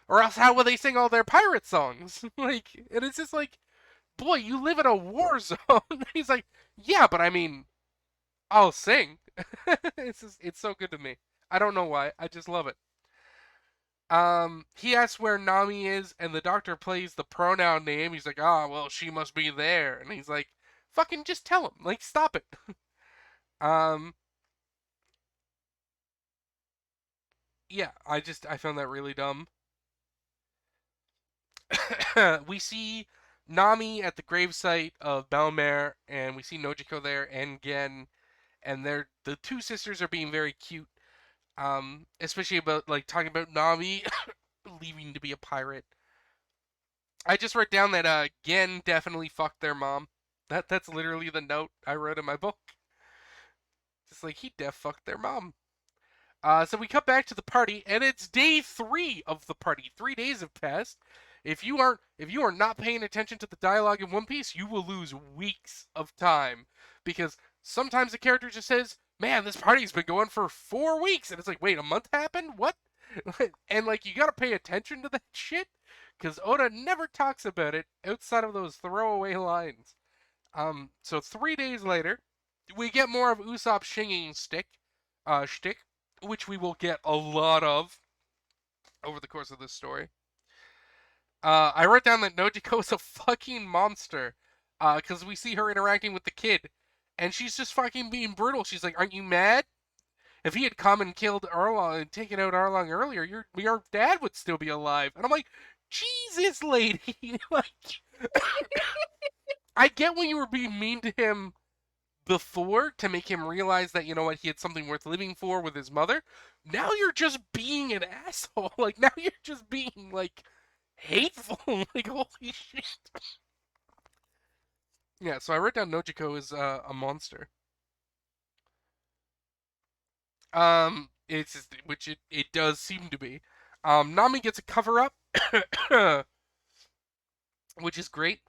Or else, how will they sing all their pirate songs? Like, and it's just like, boy, you live in a war zone. He's like, yeah, but I mean, I'll sing. It's so good to me. I don't know why. I just love it. He asks where Nami is, and the doctor plays the pronoun name. He's like, "Ah, oh, well, she must be there." And he's like, "Fucking just tell him. Like, stop it." Um, yeah, I found that really dumb. We see Nami at the gravesite of Belmare, and we see Nojiko there and Gen, and they're the two sisters are being very cute. Especially about like talking about Nami leaving to be a pirate. I just wrote down that Gen definitely fucked their mom. That's literally the note I wrote in my book. Just like he def fucked their mom. So we cut back to the party, and it's day 3 of the party. 3 days have passed. If you are not paying attention to the dialogue in One Piece, you will lose weeks of time because sometimes the character just says, "Man, this party's been going for 4 weeks," and it's like, "Wait, a month happened? What?" And like you gotta pay attention to that shit because Oda never talks about it outside of those throwaway lines. So 3 days later, we get more of Usopp's shinging shtick, which we will get a lot of over the course of this story. I wrote down that Nojiko is a fucking monster, because we see her interacting with the kid, and she's just fucking being brutal. She's like, "Aren't you mad? If he had come and killed Arlong and taken out Arlong earlier, your dad would still be alive." And I'm like, Jesus, lady, like, I get when you were being mean to him before to make him realize that you know what he had something worth living for with his mother. Now you're just being an asshole. Like now you're just being like hateful. Like holy shit. Yeah. So I wrote down Nojiko is a monster. It's just, which it does seem to be. Nami gets a cover up, which is great.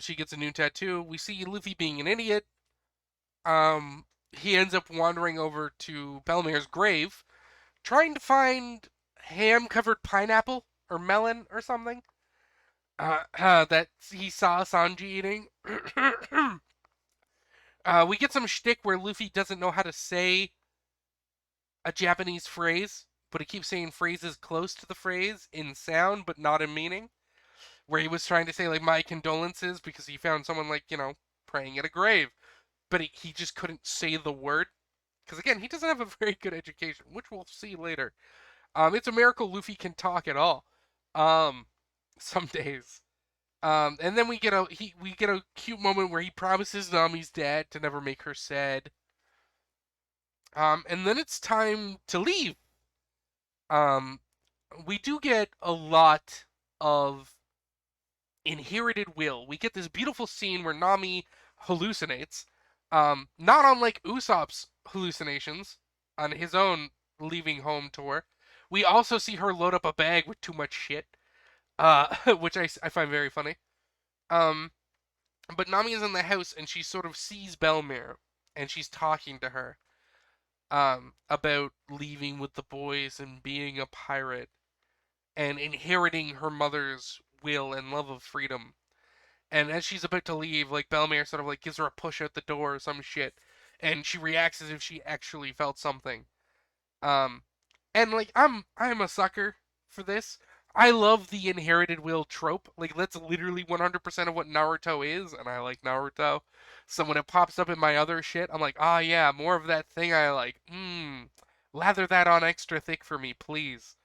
She gets a new tattoo. We see Luffy being an idiot. He ends up wandering over to Belmare's grave trying to find ham covered pineapple or melon or something that he saw Sanji eating. We get some shtick where Luffy doesn't know how to say a Japanese phrase, but he keeps saying phrases close to the phrase in sound but not in meaning. Where he was trying to say like my condolences because he found someone like praying at a grave, but he just couldn't say the word because again he doesn't have a very good education, which we'll see later. It's a miracle Luffy can talk at all. Um, some days. And then we get a cute moment where he promises Nami's dad to never make her sad. And then it's time to leave. Um, we do get a lot of inherited will. We get this beautiful scene where Nami hallucinates. Not unlike Usopp's hallucinations on his own leaving home tour. We also see her load up a bag with too much shit, which I find very funny. Um, but Nami is in the house and she sort of sees Belmere and she's talking to her about leaving with the boys and being a pirate and inheriting her mother's will and love of freedom. And as she's about to leave, like Belmere sort of like gives her a push out the door or some shit. and she reacts as if she actually felt something. Um, and like I'm a sucker for this. I love the inherited will trope. Like that's literally 100% of what Naruto is, and I like Naruto. So when it pops up in my other shit, I'm like, ah, yeah, more of that thing I like. Lather that on extra thick for me, please.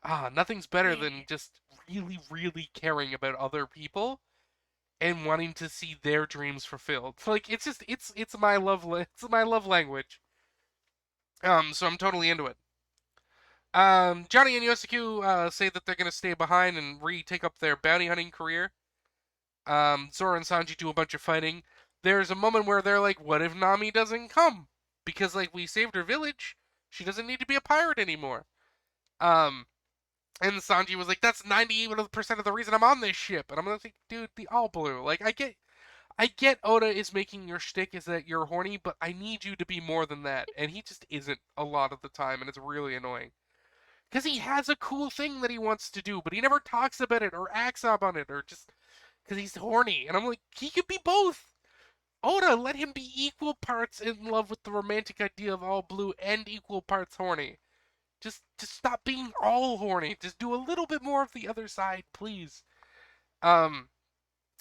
Ah, nothing's better Yeah. than just really, really caring about other people and wanting to see their dreams fulfilled. Like it's just it's my it's my love language. So I'm totally into it. Johnny and Yosuke say that they're gonna stay behind and retake up their bounty hunting career. Zoro and Sanji do a bunch of fighting. There's a moment where they're like, "What if Nami doesn't come? Because like we saved her village, she doesn't need to be a pirate anymore." Um, and Sanji was like, "That's 98% of the reason I'm on this ship." And I'm like, "Dude, the all blue. Like, I get Oda is making your shtick is that you're horny, but I need you to be more than that." And he just isn't a lot of the time, and it's really annoying. Because he has a cool thing that he wants to do, but he never talks about it or acts up on it or just because he's horny. And I'm like, he could be both. Oda, let him be equal parts in love with the romantic idea of all blue and equal parts horny. Just stop being all horny. Just do a little bit more of the other side, please. Um,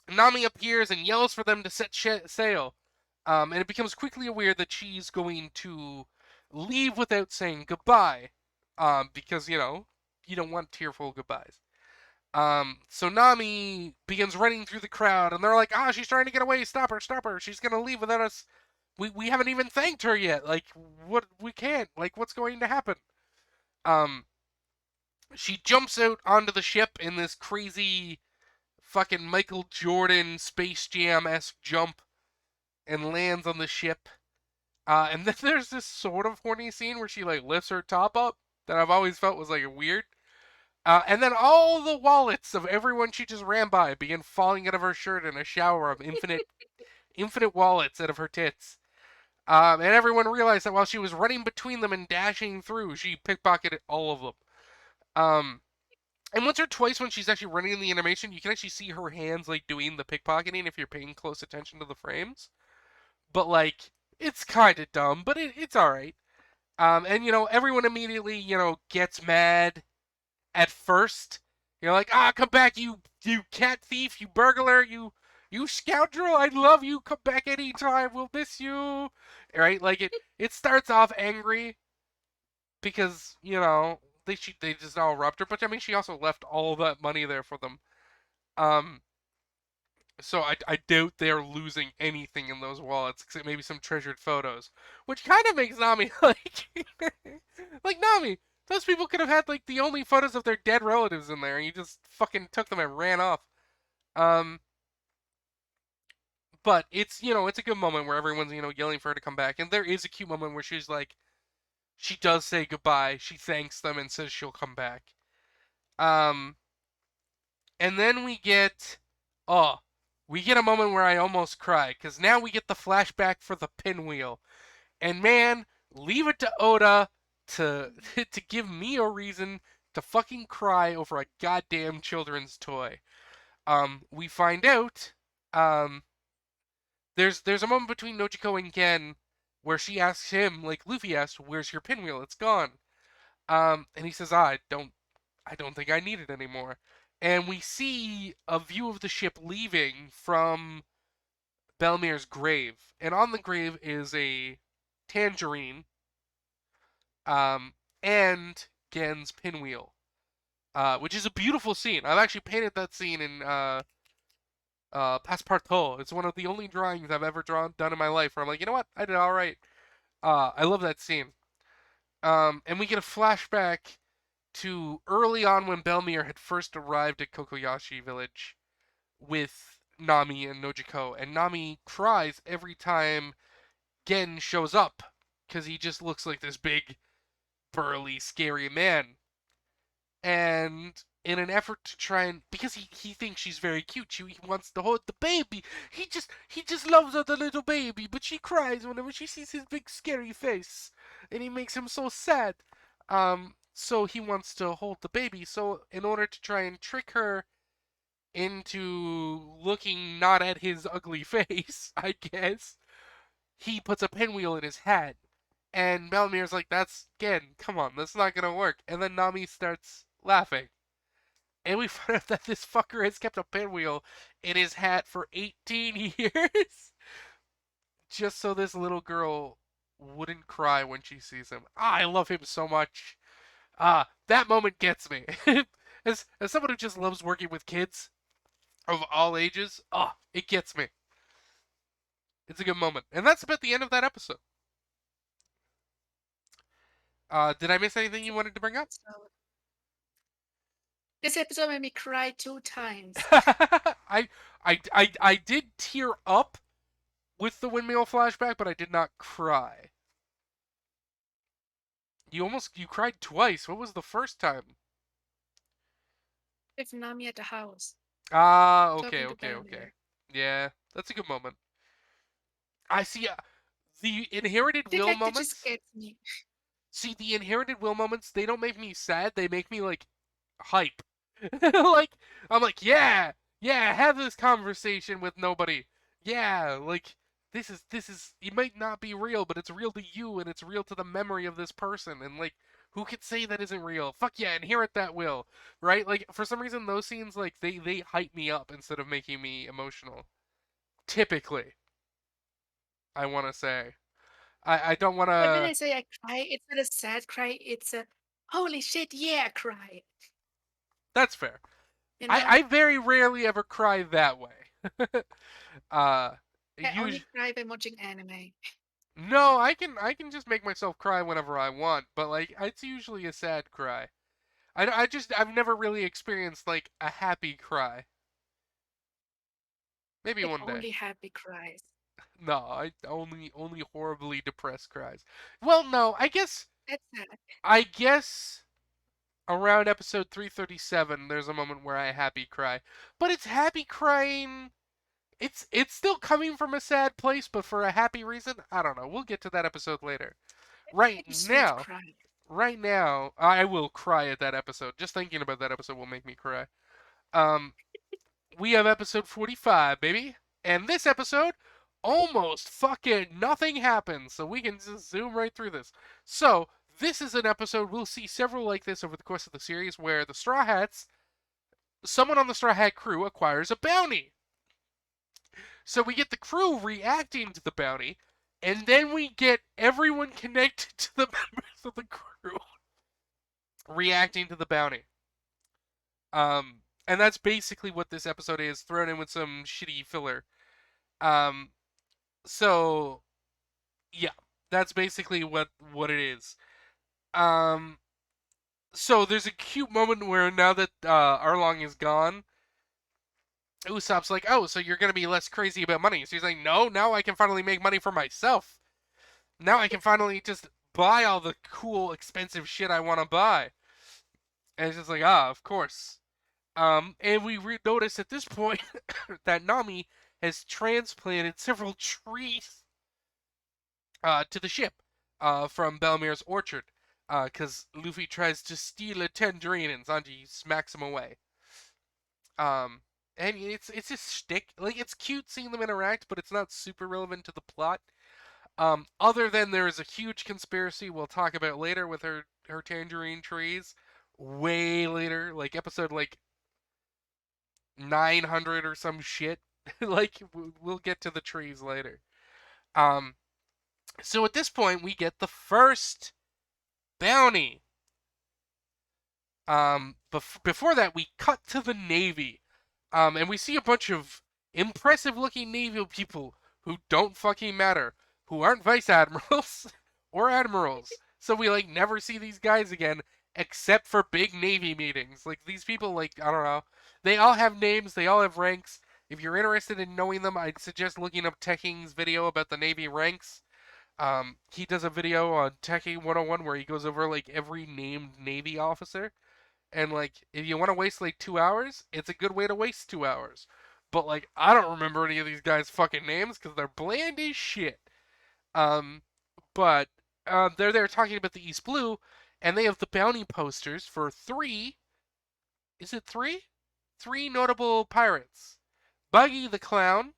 Nami appears and yells for them to set sail. And it becomes quickly aware that she's going to leave without saying goodbye. Because, you don't want tearful goodbyes. So Nami begins running through the crowd, and they're like, ah, she's trying to get away. Stop her, stop her. She's going to leave without us. We haven't even thanked her yet. Like, what? We can't. Like, what's going to happen? Um, she jumps out onto the ship in this crazy fucking Michael Jordan Space Jam esque jump and lands on the ship. And then there's this sort of horny scene where she like lifts her top up that I've always felt was like weird. And then all the wallets of everyone she just ran by begin falling out of her shirt in a shower of infinite wallets out of her tits. And everyone realized that while she was running between them and dashing through, she pickpocketed all of them. Um, and once or twice when she's actually running in the animation, you can actually see her hands like doing the pickpocketing if you're paying close attention to the frames. But like, it's kind of dumb, but it's all right. And everyone immediately gets mad at first. You're like, ah, come back, you cat thief, you burglar, you scoundrel. I love you. Come back anytime. We'll miss you. Right? Like it starts off angry because they just all robbed her, but I mean she also left all that money there for them. Um, so I doubt they're losing anything in those wallets except maybe some treasured photos, which kind of makes Nami like Nami. Those people could have had like the only photos of their dead relatives in there, and you just fucking took them and ran off. Um, but it's a good moment where everyone's yelling for her to come back, and there is a cute moment where she's like, she does say goodbye, she thanks them and says she'll come back. Um, and then oh, we get a moment where I almost cry because now we get the flashback for the pinwheel, and man, leave it to Oda to to give me a reason to fucking cry over a goddamn children's toy. We find out um there's a moment between Nojiko and Gen where she asks him, like Luffy asked, "Where's your pinwheel? It's gone." And he says, I don't think I need it anymore." And we see a view of the ship leaving from Belmir's grave, and on the grave is a tangerine, um, and Gen's pinwheel, which is a beautiful scene. I've actually painted that scene in Passepartout. It's one of the only drawings I've ever done in my life where I'm like, you know what, I did all right. I love that scene. And we get a flashback to early on when Belmir had first arrived at Cocoyashi Village with Nami and Nojiko, and Nami cries every time Gen shows up because he just looks like this big, burly, scary man. And in an effort to try and because he thinks she's very cute, he wants to hold the baby. He just loves the little baby, but she cries whenever she sees his big scary face, and he makes him so sad. So he wants to hold the baby. So in order to try and trick her into looking not at his ugly face, I guess, he puts a pinwheel in his hat. And Belmir's like, that's, again, come on, that's not gonna work. And then Nami starts laughing. And we find out that this fucker has kept a pinwheel in his hat for 18 years. Just so this little girl wouldn't cry when she sees him. I love him so much. That moment gets me. as someone who just loves working with kids of all ages, it gets me. It's a good moment. And that's about the end of that episode. Did I miss anything you wanted to bring up? So this episode made me cry 2 times. I did tear up with the windmill flashback, but I did not cry. You cried twice. What was the first time? With Nami at the house, Okay, talking to okay, okay. Belmere. Yeah, that's a good moment. I see the inherited Shit will like that just moments. gets me. See, the inherited will moments, they don't make me sad, they make me like hype. Like I'm like, yeah, yeah, have this conversation with nobody. Yeah, like this is it might not be real, but it's real to you and it's real to the memory of this person and like who could say that isn't real? Fuck yeah, inherit that will. Right? Like for some reason those scenes like they hype me up instead of making me emotional. Typically, I want to say. I don't want But when to I say I cry, it's not a sad cry, it's a holy shit, yeah cry. That's fair. You I know? I very rarely ever cry that way. uh I only usually cry by watching anime. no, I can just make myself cry whenever I want, but like it's usually a sad cry. I've never really experienced like a happy cry. Maybe Get one day. only happy cries. No, I only horribly depressed cries. Well, no, That's sad. I guess around episode 337 there's a moment where I happy cry. But it's happy crying. It's still coming from a sad place, but for a happy reason. I don't know. We'll get to that episode later. Right Bittersweet now, cry. right now, I will cry at that episode. Just thinking about that episode will make me cry. Um, we have episode 45, baby, and this episode almost fucking nothing happens, so we can just zoom right through this. So this is an episode we'll see several like this over the course of the series, where the Straw Hats, someone on the Straw Hat crew acquires a bounty. So we get the crew reacting to the bounty, and then we get everyone connected to the members of the crew reacting to the bounty. And that's basically what this episode is, thrown in with some shitty filler. Um, so yeah, that's basically what it is. Um, so there's a cute moment where now that Arlong is gone, Usopp's like, "Oh, so you're gonna be less crazy about money?" So he's like, "No, now I can finally make money for myself. Now I can finally just buy all the cool, expensive shit I want to buy." And it's just like, of course. And we notice at this point that Nami has transplanted several trees to the ship from Belmir's orchard. Because Luffy tries to steal a tangerine and Sanji smacks him away. Um, and it's just shtick. Like it's cute seeing them interact, but it's not super relevant to the plot. Other than there is a huge conspiracy we'll talk about later with her tangerine trees, way later, like episode like 900 or some shit. Like we'll get to the trees later. Um, so at this point we get the first bounty. Before that we cut to the Navy, and we see a bunch of impressive looking naval people who don't fucking matter, who aren't vice admirals or admirals. So we like never see these guys again except for big Navy meetings. Like these people, like I don't know, they all have names, they all have ranks. If you're interested in knowing them, I'd suggest looking up Teching's video about the Navy ranks. He does a video on Teching 101 where he goes over like every named Navy officer. And like, if you want to waste like 2 hours, it's a good way to waste 2 hours. But like, I don't remember any of these guys' fucking names because they're bland as shit. Um, but they're there talking about the East Blue, and they have the bounty posters for three. Is it three? Three notable pirates: Buggy the Clown,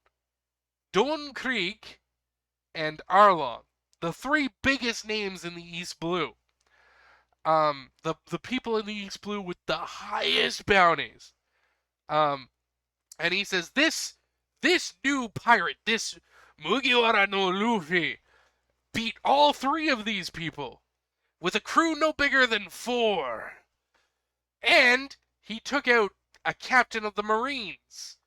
Don Krieg, and Arlong, the three biggest names in the East Blue. The people in the East Blue with the highest bounties. Um, and he says this new pirate, this Mugiwara no Luffy, beat all three of these people with a crew no bigger than four, and he took out a captain of the Marines,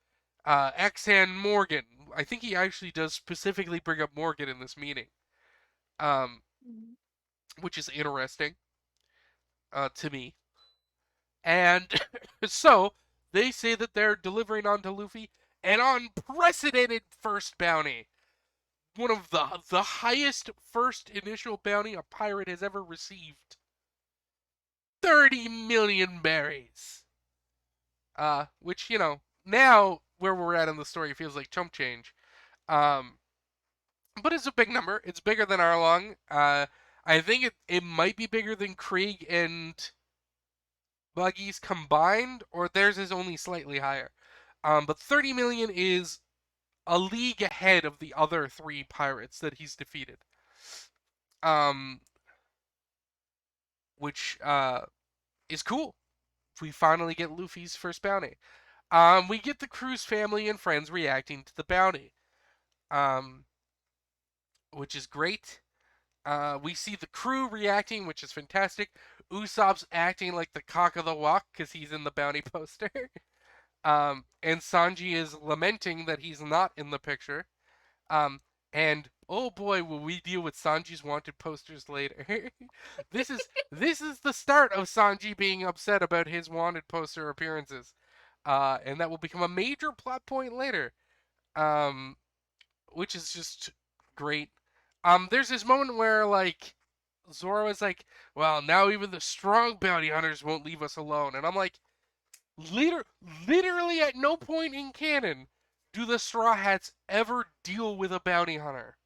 Exan Morgan. I think he actually does specifically bring up Morgan in this meeting, um, Mhm. which is interesting to me. And so they say that they're delivering on to Luffy an unprecedented first bounty, one of the highest first initial bounty a pirate has ever received. 30 million berries. Which, now where we're at in the story feels like chump change. Um, but it's a big number. It's bigger than Arlong. I think it might be bigger than Krieg and Buggy's combined, or theirs is only slightly higher. But 30 million is a league ahead of the other three pirates that he's defeated. Um, which is cool. We finally get Luffy's first bounty. We get the crew's family and friends reacting to the bounty, um, which is great. We see the crew reacting, which is fantastic. Usopp's acting like the cock of the walk because he's in the bounty poster. And Sanji is lamenting that he's not in the picture. Um, and oh boy, will we deal with Sanji's wanted posters later. this is the start of Sanji being upset about his wanted poster appearances. And that will become a major plot point later. Um, which is just great. There's this moment where like Zoro is like, "Well, now even the strong bounty hunters won't leave us alone," and I'm like, literally at no point in canon do the Straw Hats ever deal with a bounty hunter.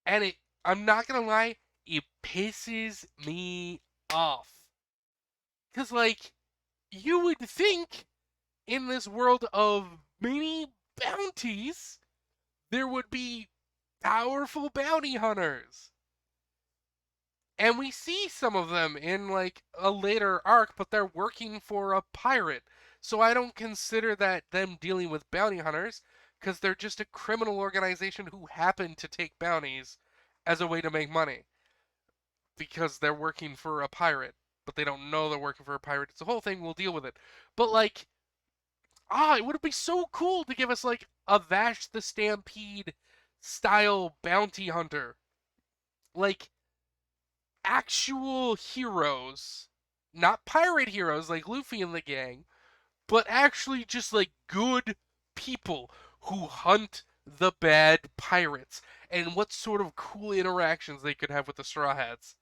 And I'm not gonna lie, it pisses me off. Cause like, you would think in this world of many bounties, there would be powerful bounty hunters. And we see some of them in like a later arc, but they're working for a pirate. So I don't consider that them dealing with bounty hunters because they're just a criminal organization who happen to take bounties as a way to make money because they're working for a pirate, but they don't know they're working for a pirate. It's a whole thing. We'll deal with it. But like, it would be so cool to give us like a Vash the Stampede style bounty hunter. Like actual heroes, not pirate heroes like Luffy and the gang, but actually just like good people who hunt the bad pirates and what sort of cool interactions they could have with the Straw Hats.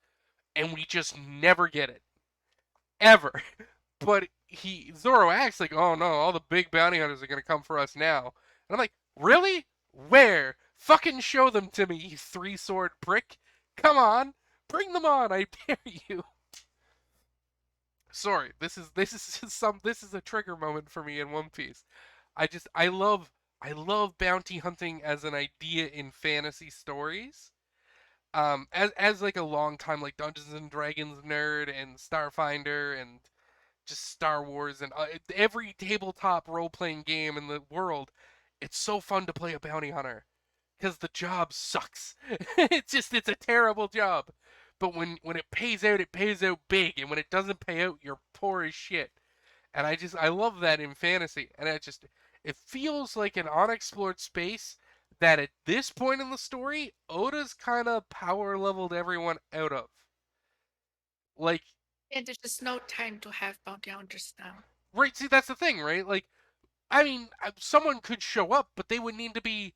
And we just never get it. Ever. But Zoro acts like, oh no, all the big bounty hunters are gonna come for us now. And I'm like, really? Where? Fucking show them to me, you three sword prick. Come on. Bring them on, I dare you. Sorry, this is a trigger moment for me in One Piece. I love bounty hunting as an idea in fantasy stories. As like a long time like Dungeons and Dragons nerd and Starfinder and just Star Wars and every tabletop role playing game in the world, it's so fun to play a bounty hunter because the job sucks. It's a terrible job. But when it pays out big, and when it doesn't pay out, you're poor as shit. And I love that in fantasy, and it feels like an unexplored space that at this point in the story, Oda's kind of power leveled everyone out of. Like, And there's just no time to have bounty hunters now. right? See, that's the thing, right? Like, I mean, someone could show up, but they would need to be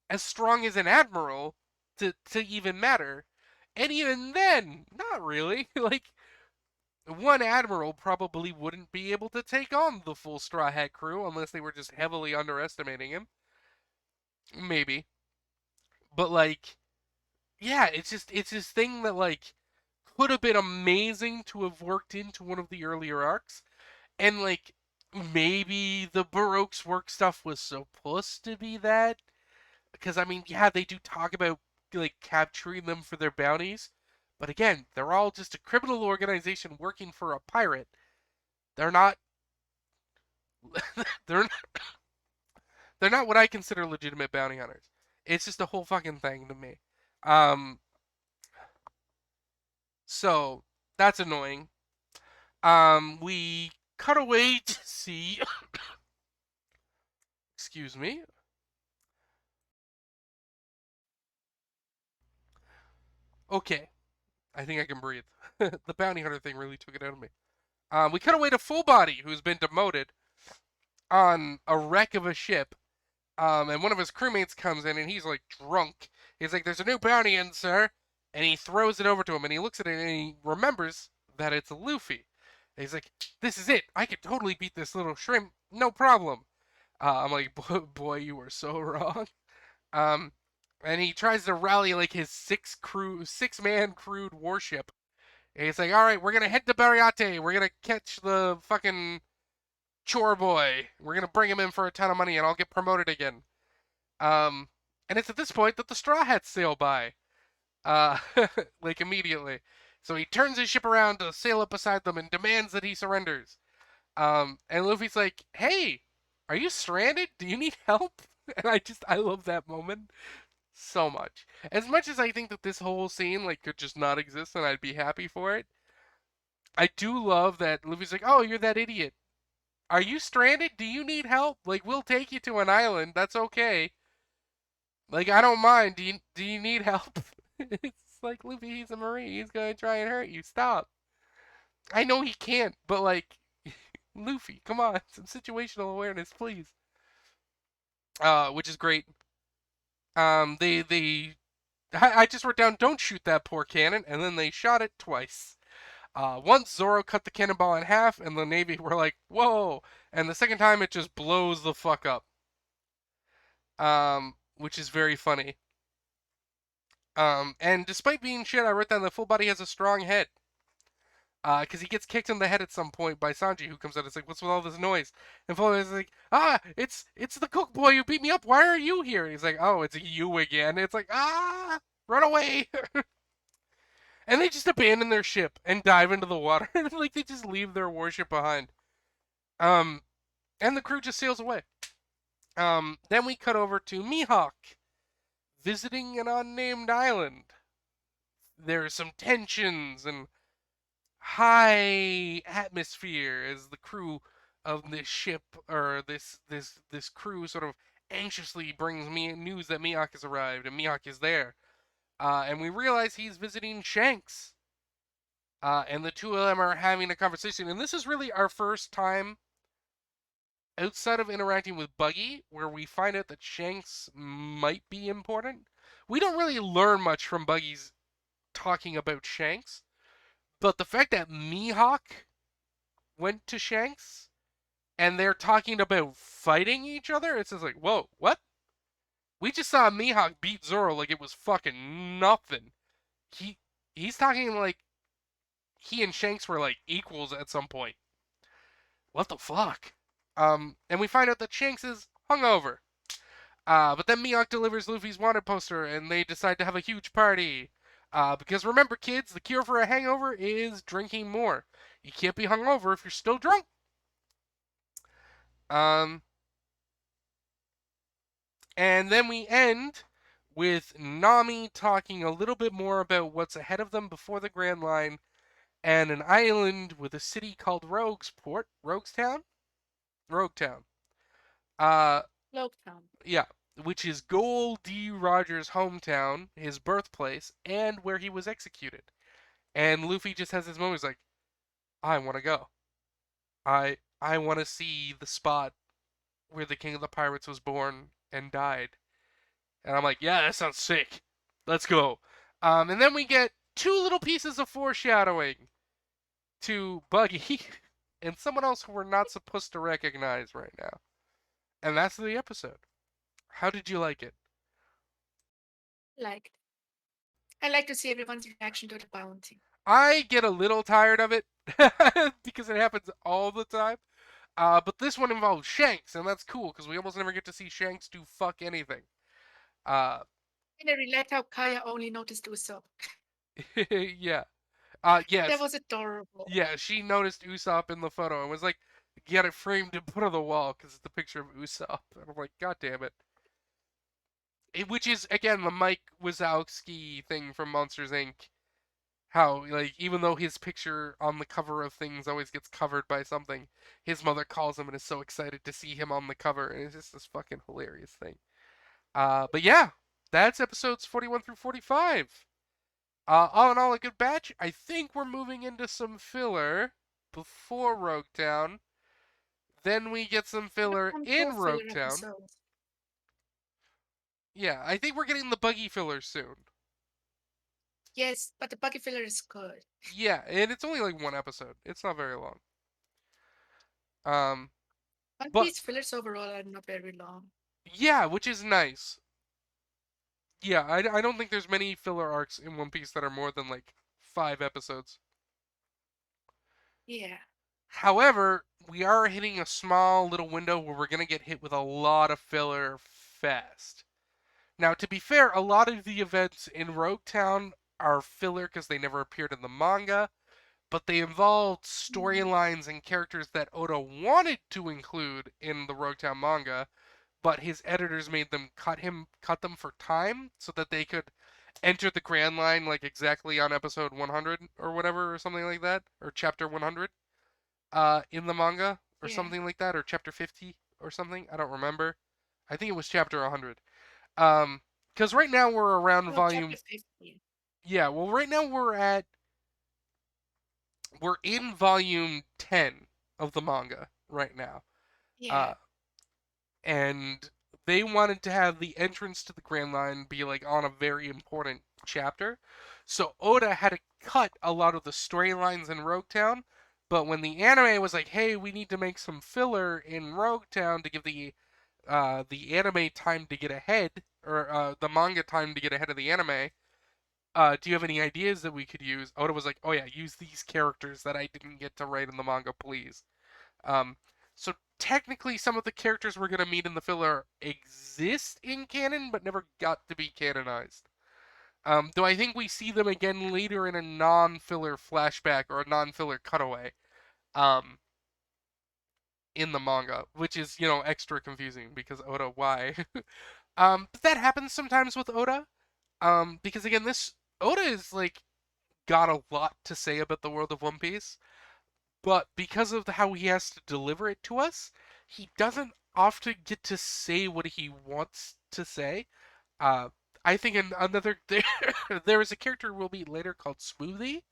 as strong as an admiral to even matter. And even then, not really. Like one admiral probably wouldn't be able to take on the full Straw Hat crew unless they were just heavily underestimating him. Maybe. But like, yeah, it's this thing that like could have been amazing to have worked into one of the earlier arcs. And like maybe the Baroque's work stuff was supposed to be that, because I mean, yeah, they do talk about like capturing them for their bounties, but again, they're all just a criminal organization working for a pirate. They're not. they're they're not what I consider legitimate bounty hunters. It's just a whole fucking thing to me. Um, so that's annoying. We cut away to see. Excuse me. Okay, I think I can breathe. The bounty hunter thing really took it out of me. We cut away to Full Body, who's been demoted on a wreck of a ship. And one of his crewmates comes in and he's like drunk. He's like, "There's a new bounty in, sir," and he throws it over to him. And he looks at it and he remembers that it's Luffy. And he's like, "This is it. I could totally beat this little shrimp, no problem." I'm like, "Boy, you were so wrong." Um, and he tries to rally like his six-man crewed warship. And he's like, "All right, we're gonna head to Bariate. We're gonna catch the fucking chore boy. We're gonna bring him in for a ton of money, and I'll get promoted again." Um, and it's at this point that the Straw Hats sail by, uh, like immediately. So he turns his ship around to sail up beside them and demands that he surrenders. And Luffy's like, "Hey, are you stranded? Do you need help?" And I love that moment so much. As much as I think that this whole scene like could just not exist and I'd be happy for it, I do love that Luffy's like, "Oh, you're that idiot. Are you stranded? Do you need help? Like, we'll take you to an island. That's okay. Like, I don't mind. Do you need help?" It's like, Luffy, he's a marine. He's gonna try and hurt you. Stop. I know he can't, but like, Luffy, come on, some situational awareness, please. Which is great. They I just wrote down, "Don't shoot that poor cannon," and then they shot it twice. Once Zoro cut the cannonball in half, and the Navy were like, "Whoa!" And the second time, it just blows the fuck up. Which is very funny. And despite being shit, I wrote down that Full Body has a strong head. Because he gets kicked in the head at some point by Sanji, who comes out and is like, "What's with all this noise?" And Full Body's like, "Ah, it's the cook boy who beat me up. Why are you here?" And he's like, "Oh, it's you again." It's like, "Ah, run away!" And they just abandon their ship and dive into the water. Like they just leave their warship behind. Um, and the crew just sails away. Then we cut over to Mihawk visiting an unnamed island. There's some tensions and high atmosphere as the crew of this ship or this crew sort of anxiously brings me news that Mihawk has arrived and Mihawk is there. And we realize he's visiting Shanks. And the two of them are having a conversation. And this is really our first time outside of interacting with Buggy where we find out that Shanks might be important. We don't really learn much from Buggy's talking about Shanks, but the fact that Mihawk went to Shanks and they're talking about fighting each other, it's just like, whoa, what? We just saw Mihawk beat Zoro like it was fucking nothing. He he's talking like he and Shanks were like equals at some point. What the fuck? And we find out that Shanks is hungover. But then Mihawk delivers Luffy's wanted poster, and they decide to have a huge party. Because remember, kids, the cure for a hangover is drinking more. You can't be hungover if you're still drunk. Um, and then we end with Nami talking a little bit more about what's ahead of them before the Grand Line and an island with a city called Roguetown? Roguetown. Uh, Loketown. yeah, which is Gold D. Rogers' hometown, his birthplace, and where he was executed. And Luffy just has this moment. He's like, "I want to go. I want to see the spot where the King of the Pirates was born and died." And I'm like, "Yeah, that sounds sick. Let's go." And then we get two little pieces of foreshadowing to Buggy and someone else who we're not supposed to recognize right now. And that's the episode. How did you like it? Like, I like to see everyone's reaction to the bounty. I get a little tired of it because it happens all the time. But this one involves Shanks, and that's cool because we almost never get to see Shanks do fuck anything. Uh, And I really liked how Kaya only noticed Usopp. yeah. That Yes. was adorable. Yeah, she noticed Usopp in the photo and was like, get it framed and put on the wall because it's the picture of Usopp. And I'm like, God damn it. Which is, again, the Mike Wazowski thing from Monsters Inc. How, like, even though his picture on the cover of things always gets covered by something, his mother calls him and is so excited to see him on the cover. And it's just this fucking hilarious thing. But yeah, that's episodes 41 through 45. All in all, a good batch. I think we're moving into some filler before Rogue Town. Then we get some There filler come two in filler Rogue Town. episodes. Yeah, I think we're getting the buggy filler soon. Yes, but the Bucky filler is good. Yeah, and it's only like one episode. It's not very long. Um, One but Piece fillers overall are not very long. yeah, which is nice. Yeah, I don't think there's many filler arcs in One Piece that are more than like 5 episodes. Yeah. However, we are hitting a small little window where we're gonna get hit with a lot of filler fast. Now, to be fair, a lot of the events in Rogue Town are filler because they never appeared in the manga, but they involved Mhm. storylines and characters that Oda wanted to include in the Rogue Town manga, but his editors made them cut them for time so that they could enter the Grand Line like exactly on episode 100 or whatever or something like that, or chapter 100 in the manga or Yeah. something like that, or chapter 50 or something. I don't remember. I think it was chapter 100. Um, because right now we're around Oh, chapter volume. 50. Yeah, well, right now we're in volume 10 of the manga right now. Yeah. Uh, and they wanted to have the entrance to the Grand Line be like on a very important chapter. So Oda had to cut a lot of the storylines in Rogue Town. But when the anime was like, "Hey, we need to make some filler in Rogue Town to give the anime time to get ahead, or the manga time to get ahead of the anime," do you have any ideas that we could use? Oda was like, oh yeah, use these characters that I didn't get to write in the manga, please. Um, so technically, some of the characters we're gonna meet in the filler exist in canon, but never got to be canonized. Though I think we see them again later in a non-filler flashback or a non-filler cutaway. Um, in the manga, which is extra confusing because Oda, why? But that happens sometimes with Oda. Because again, this Oda is like got a lot to say about the world of One Piece, but because of how he has to deliver it to us, he doesn't often get to say what he wants to say. Uh, I think in another there is a character we'll meet later called Smoothie,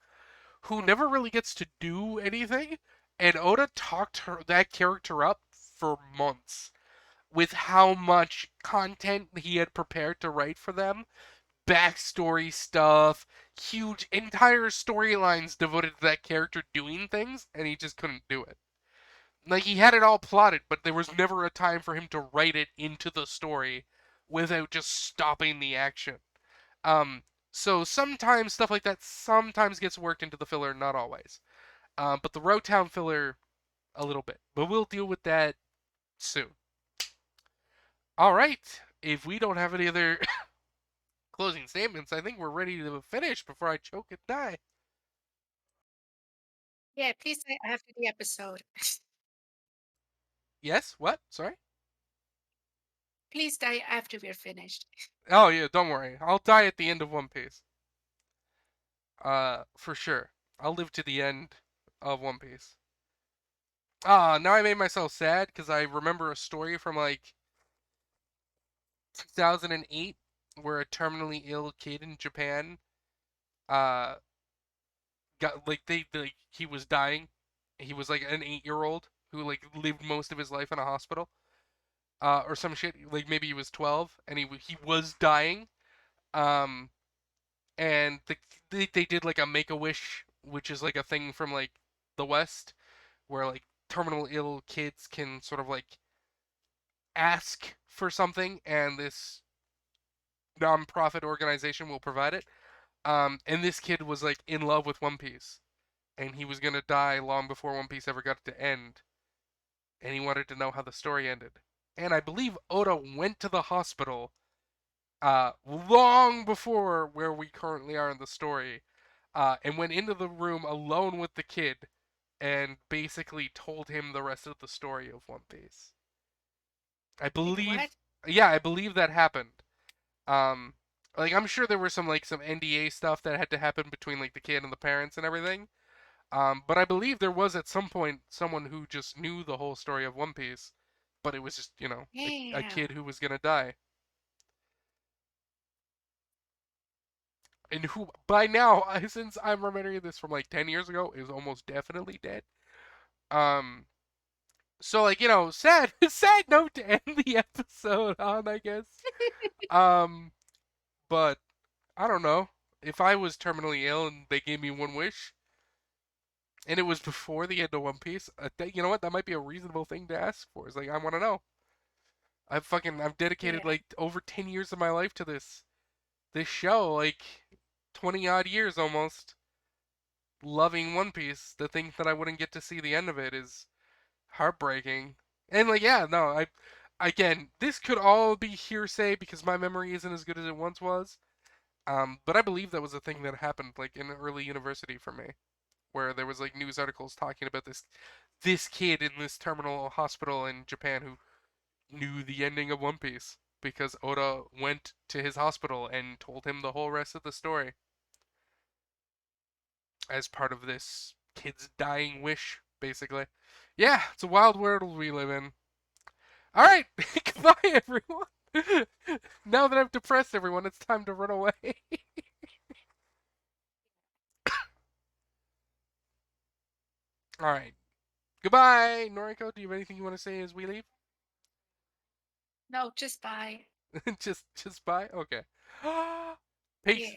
who never really gets to do anything, and Oda that character up for months with how much content he had prepared to write for them, backstory stuff, huge entire storylines devoted to that character doing things, and he just couldn't do it. Like he had it all plotted, but there was never a time for him to write it into the story without just stopping the action. Um, so sometimes stuff like that sometimes gets worked into the filler, not always. But the Road Town filler, a little bit. But we'll deal with that soon. All right. If we don't have any other closing statements, I think we're ready to finish before I choke and die. Yeah, please say after the episode. Yes? What? Sorry? Please die after we're finished. Oh, yeah, don't worry. I'll die at the end of One Piece. For sure. I'll live to the end of One Piece. Now I made myself sad because I remember a story from like 2008 where a terminally ill kid in Japan uh got like he was dying. He was like an 8-year old who like lived most of his life in a hospital. Or some shit, like maybe he was 12 and he was dying. Um and they did like a make a wish, which is like a thing from like the West where like terminal ill kids can sort of like ask for something and this non-profit organization will provide it. And this kid was like in love with One Piece, and he was gonna die long before One Piece ever got to end, and he wanted to know how the story ended. And I believe Oda went to the hospital long before where we currently are in the story, and went into the room alone with the kid and basically told him the rest of the story of One Piece. I Wait, believe, what? yeah, I believe that happened. Um, like I'm sure there was some NDA stuff that had to happen between like the kid and the parents and everything. But I believe there was at some point someone who just knew the whole story of One Piece, but it was just a Yeah. kid who was gonna die, and who by now, since I'm remembering this from like 10 years ago, is almost definitely dead. Um, so like sad sad note to end the episode on, I guess. Um, but I don't know if I was terminally ill and they gave me one wish, and it was before the end of One Piece. You know what? That might be a reasonable thing to ask for. It's like I want to know. I've dedicated Yeah. like over 10 years of my life to this show, like 20 odd years almost, loving One Piece. To think that I wouldn't get to see the end of it is heartbreaking. And like, yeah, no, I again, this could all be hearsay because my memory isn't as good as it once was. But I believe that was a thing that happened like in early university for me, where there was like news articles talking about this kid in this terminal hospital in Japan who knew the ending of One Piece because Oda went to his hospital and told him the whole rest of the story as part of this kid's dying wish, basically. Yeah, it's a wild world we live in. All right, goodbye, everyone. Now that I've depressed everyone, it's time to run away. All right, goodbye, Noriko. Do you have anything you want to say as we leave? No, just bye. Just bye. Okay. Yeah. Peace.